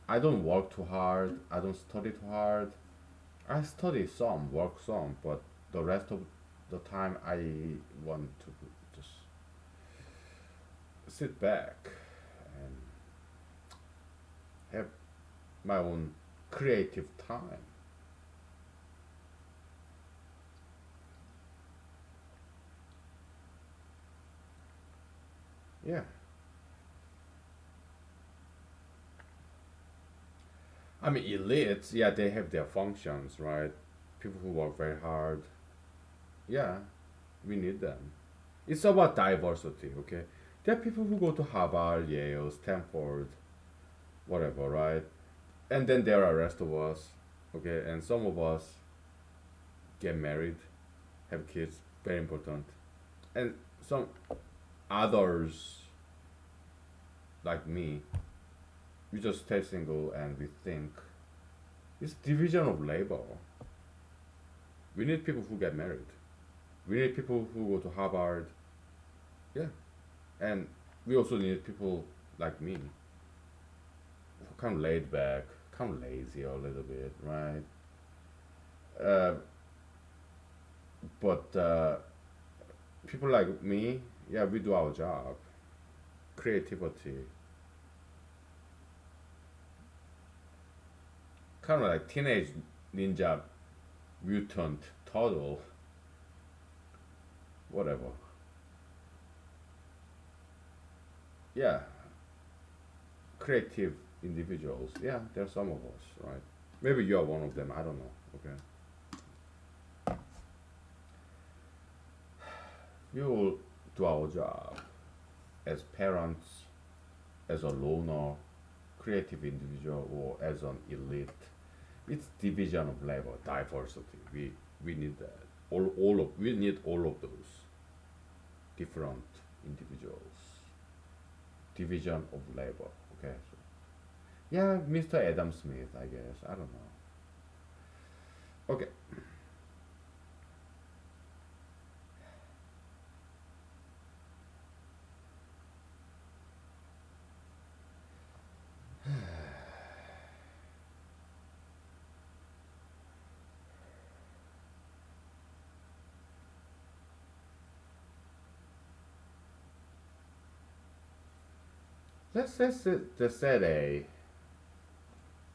I don't work too hard. I don't study too hard. I study some, work some, but the rest of the time I want to just sit back and have my own creative time. Yeah. I mean, elites, yeah, they have their functions, right? People who work very hard, yeah, we need them. It's about diversity, okay? There are people who go to Harvard, Yale, Stanford, whatever, right? And then there are rest of us, okay? And some of us get married, have kids, very important. And some others, like me, we just stay single and we think it's division of labor. We need people who get married. We need people who go to Harvard. Yeah. And we also need people like me who kind of laid back, kind of lazy a little bit, right? Uh, but people like me, yeah, we do our job. Creativity, kind of like teenage ninja mutant turtle, whatever. Yeah, creative individuals. Yeah, there's some of us, right? Maybe you are one of them. I don't know. Okay, we will do our job as parents, as a loner, creative individual, or as an elite. It's division of labor, diversity. We need that. All of we need all of those different individuals. Division of labor. Okay. So, yeah, Mr. Adam Smith, I guess. I don't know. Okay. Let's the set A,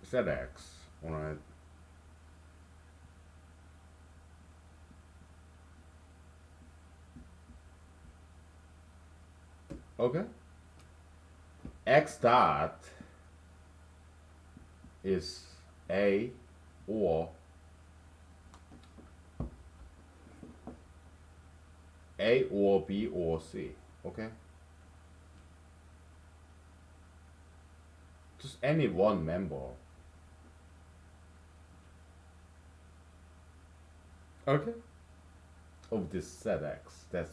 set X. All right. Okay. X dot is A or A or B or C. Okay. Just any one member. Okay. Of this set X. That's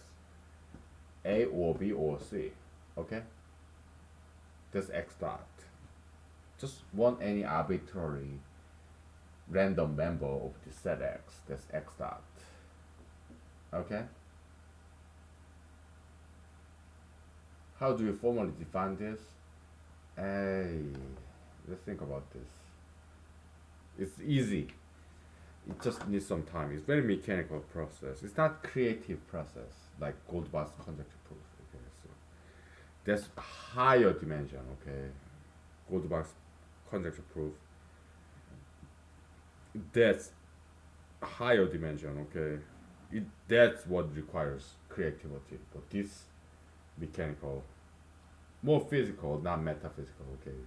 A or B or C. Okay. That's X dot. Just one any arbitrary random member of the set X. That's X dot. Okay. How do you formally define this? Hey, let's think about this. It's easy. It just needs some time. It's very mechanical process. It's not creative process like Goldbach's conjecture proof. Okay, so that's higher dimension. Okay, Goldbach's conjecture proof. That's higher dimension. Okay, that's what requires creativity. But this mechanical, more physical, not metaphysical. Okay,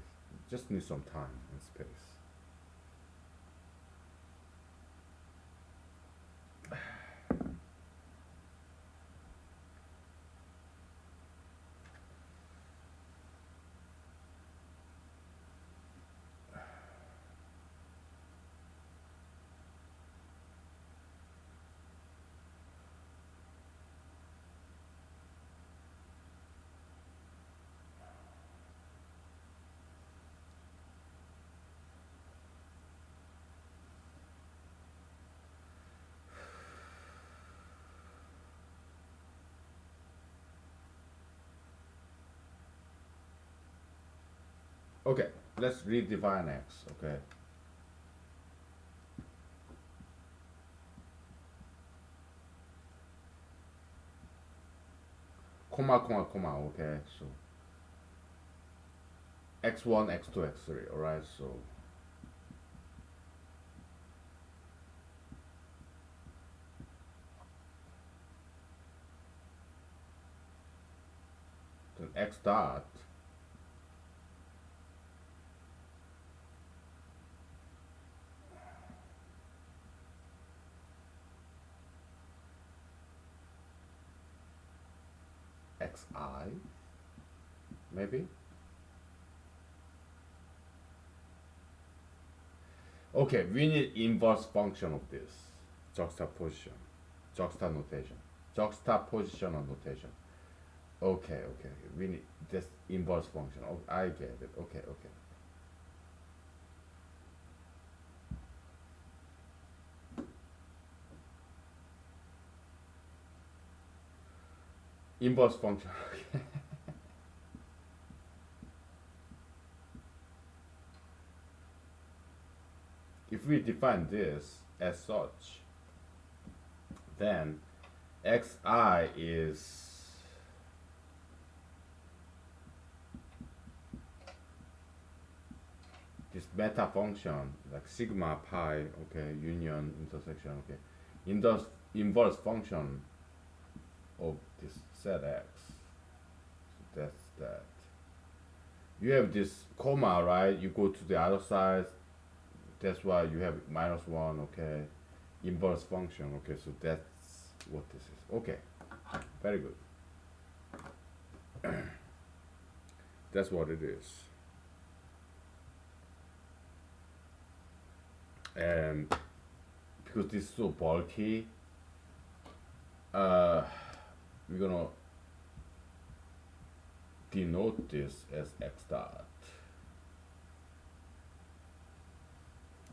just need some time and space. Okay, let's redefine X. Okay, comma, comma, comma. Okay, so x1, x2, x3. All right, so then x dot xi maybe. Okay, we need inverse function of this juxtaposition, juxta juxtaposition of notation. Okay, okay, we need this inverse function. Oh, I get it. Okay, okay. Inverse function. If we define this as such, then xi is this meta function like sigma pi, okay, union intersection, okay, in the inverse function of this set x. So that's that. You have this comma, right? You go to the other side. That's why you have -1, okay, inverse function, okay. So that's what this is. Okay, very good. That's what it is. And because this is so bulky, we're gonna denote this as x dot.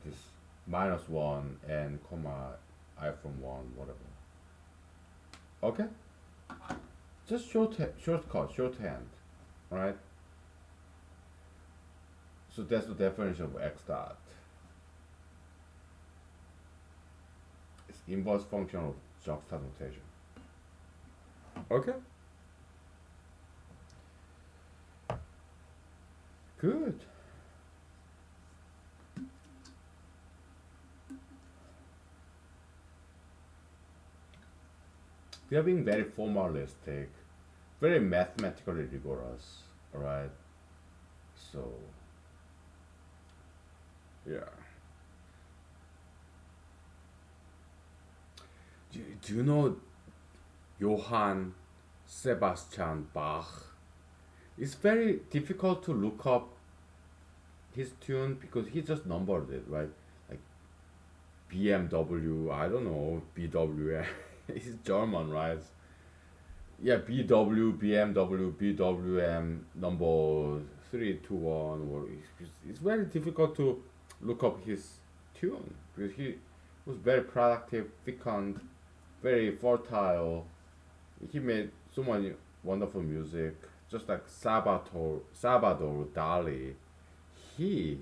This -1 and comma I from 1, whatever. Okay? Just shortcut, shorthand. Alright? So that's the definition of x dot. It's inverse function of juxta notation. Okay? Good. We are being very formalistic, very mathematically rigorous, alright? So, yeah. Do you know Johann Sebastian Bach? It's very difficult to look up his tune because he just numbered it, right? Like BMW, I don't know, BWM. He's German, right? Yeah, BW, BMW, BWM number 321. Or it's very difficult to look up his tune because he was very productive, fecund, very fertile. He made so many wonderful music, just like Salvador Dali, he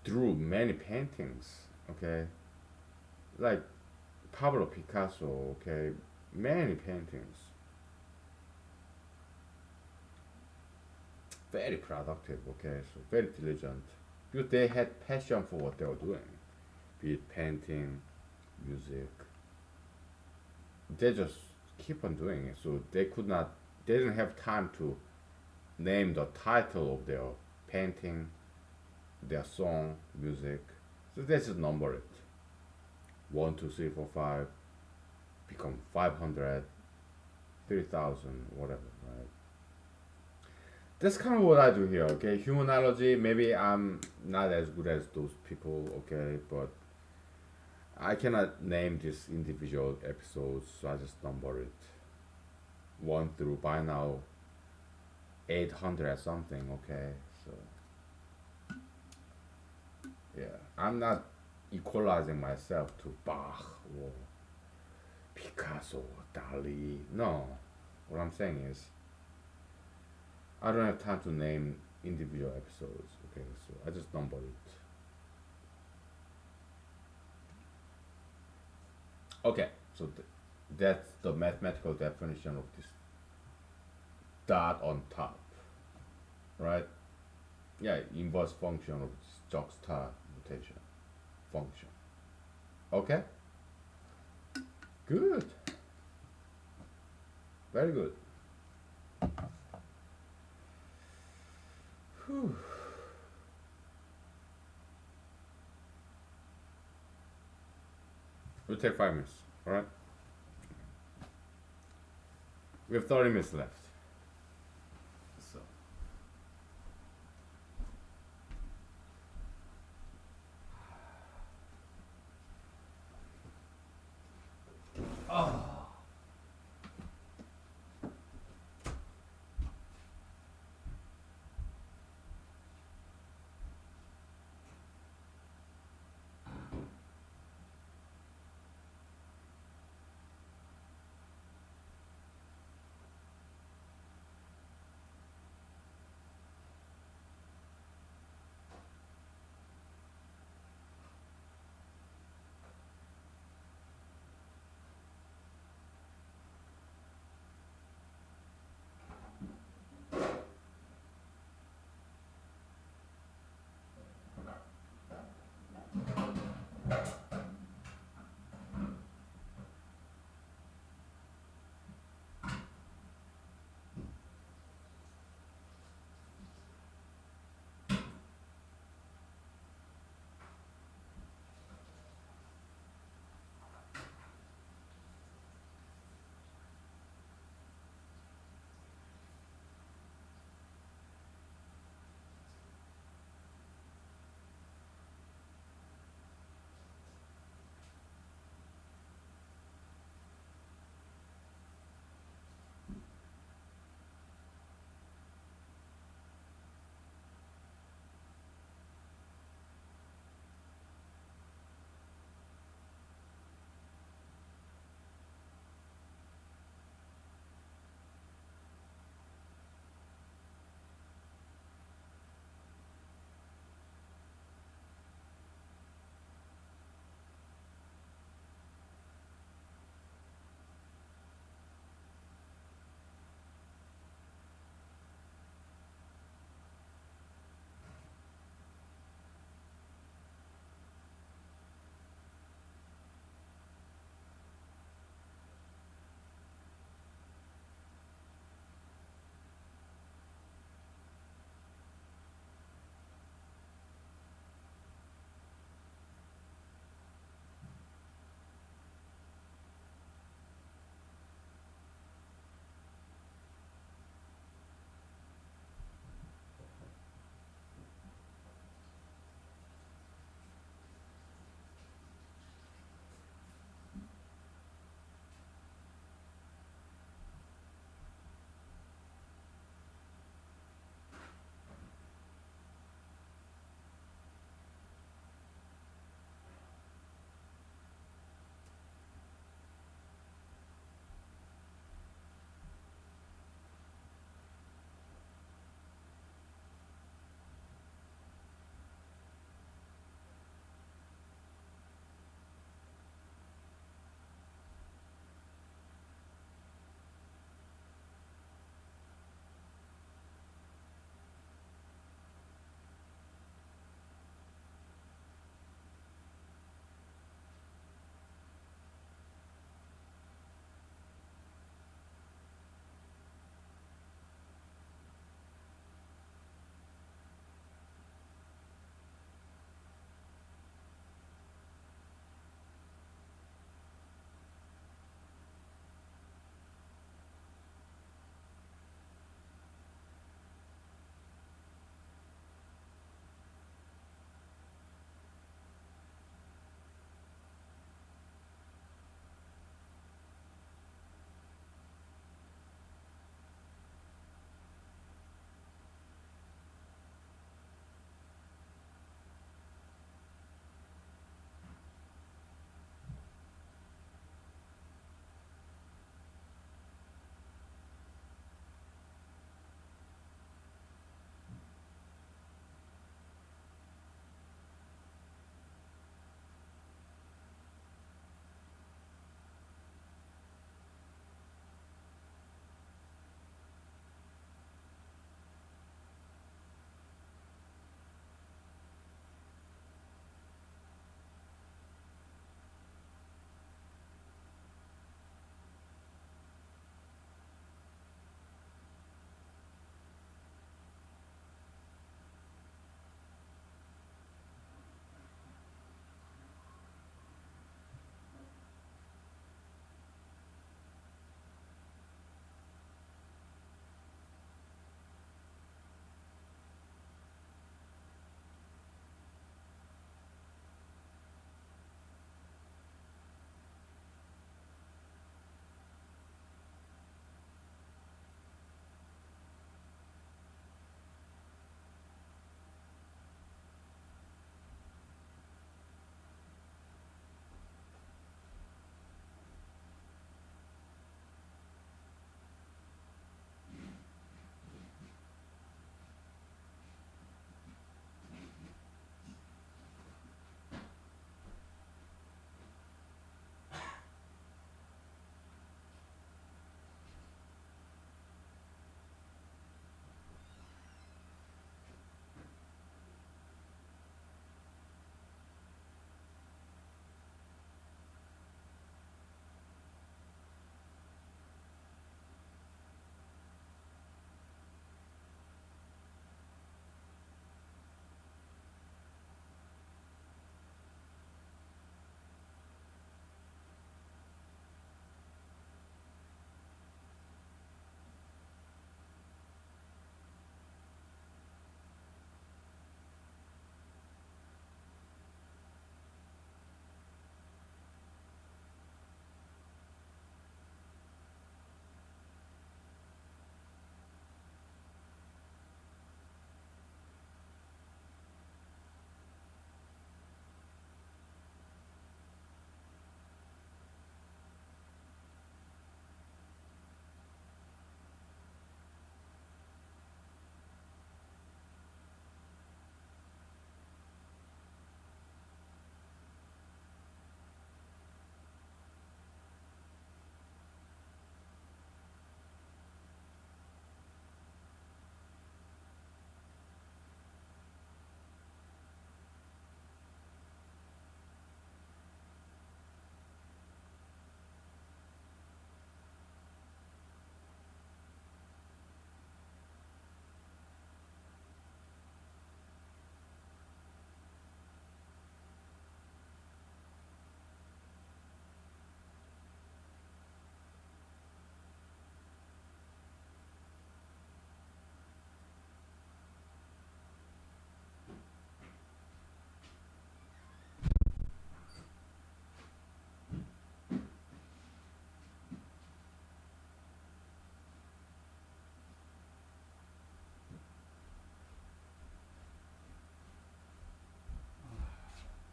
drew many paintings. Okay, like Pablo Picasso. Okay, many paintings. Very productive. Okay, so very diligent because they had passion for what they were doing, be it painting, music. They just keep on doing it. So they could not. They didn't have time to name the title of their painting, their song, music. So they just number it. One, two, three, four, five, become 500, 3,000, whatever, right? That's kind of what I do here, okay? Humanology, maybe I'm not as good as those people, okay? But I cannot name these individual episodes, so I just number it. One through by now 800 something, okay? So, yeah. I'm not equalizing myself to Bach or Picasso, Dali. No. What I'm saying is, I don't have time to name individual episodes. Okay, so I just number it. Okay, so that's the mathematical definition of this dot on top, right? Yeah, inverse function of this juxtaposition function. Okay, good, very good. Whew. We'll take 5 minutes. All right, we have 30 minutes left. So, oh.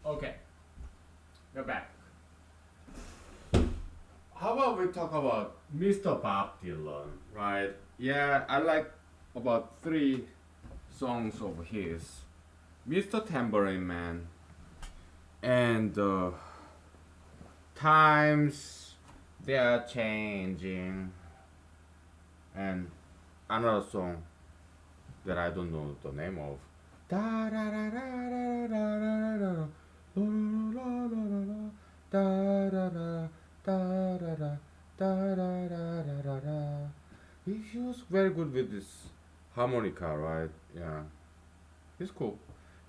Okay, we're back. How about we talk about Mr. Bob Dylan, right? Yeah, I like about three songs of his. Mr. Tambourine Man and Times They Are Changing, and another song that I don't know the name of. Da da da da da da da da da da da da da da da da da da da da. He was very good with this harmonica, right? Yeah, he's cool.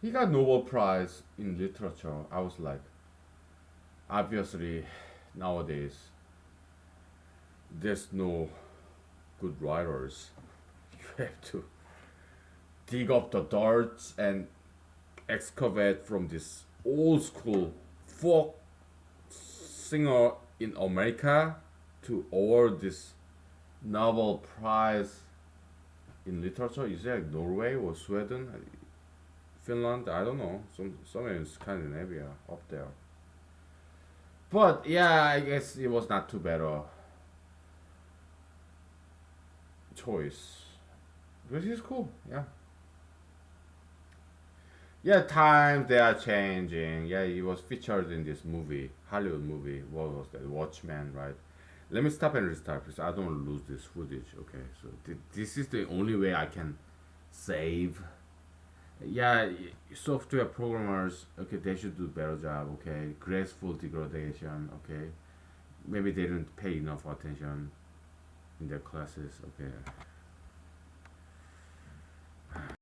He got Nobel Prize in literature. I was like, obviously, nowadays there's no good writers. You have to dig up the dirt and excavate from this old school folk singer in America to award this Nobel Prize in literature. Is it like Norway or Sweden, Finland? I don't know. Somewhere in Scandinavia up there. But yeah, I guess it was not too bad a choice. But he's cool. Yeah. Yeah, times they are changing. Yeah, he was featured in this movie, Hollywood movie. What was that? Watchmen, right? Let me stop and restart because I don't want to lose this footage. Okay, so this is the only way I can save. Yeah, software programmers. Okay, they should do better job. Okay, graceful degradation. Okay, maybe they didn't pay enough attention in their classes. Okay,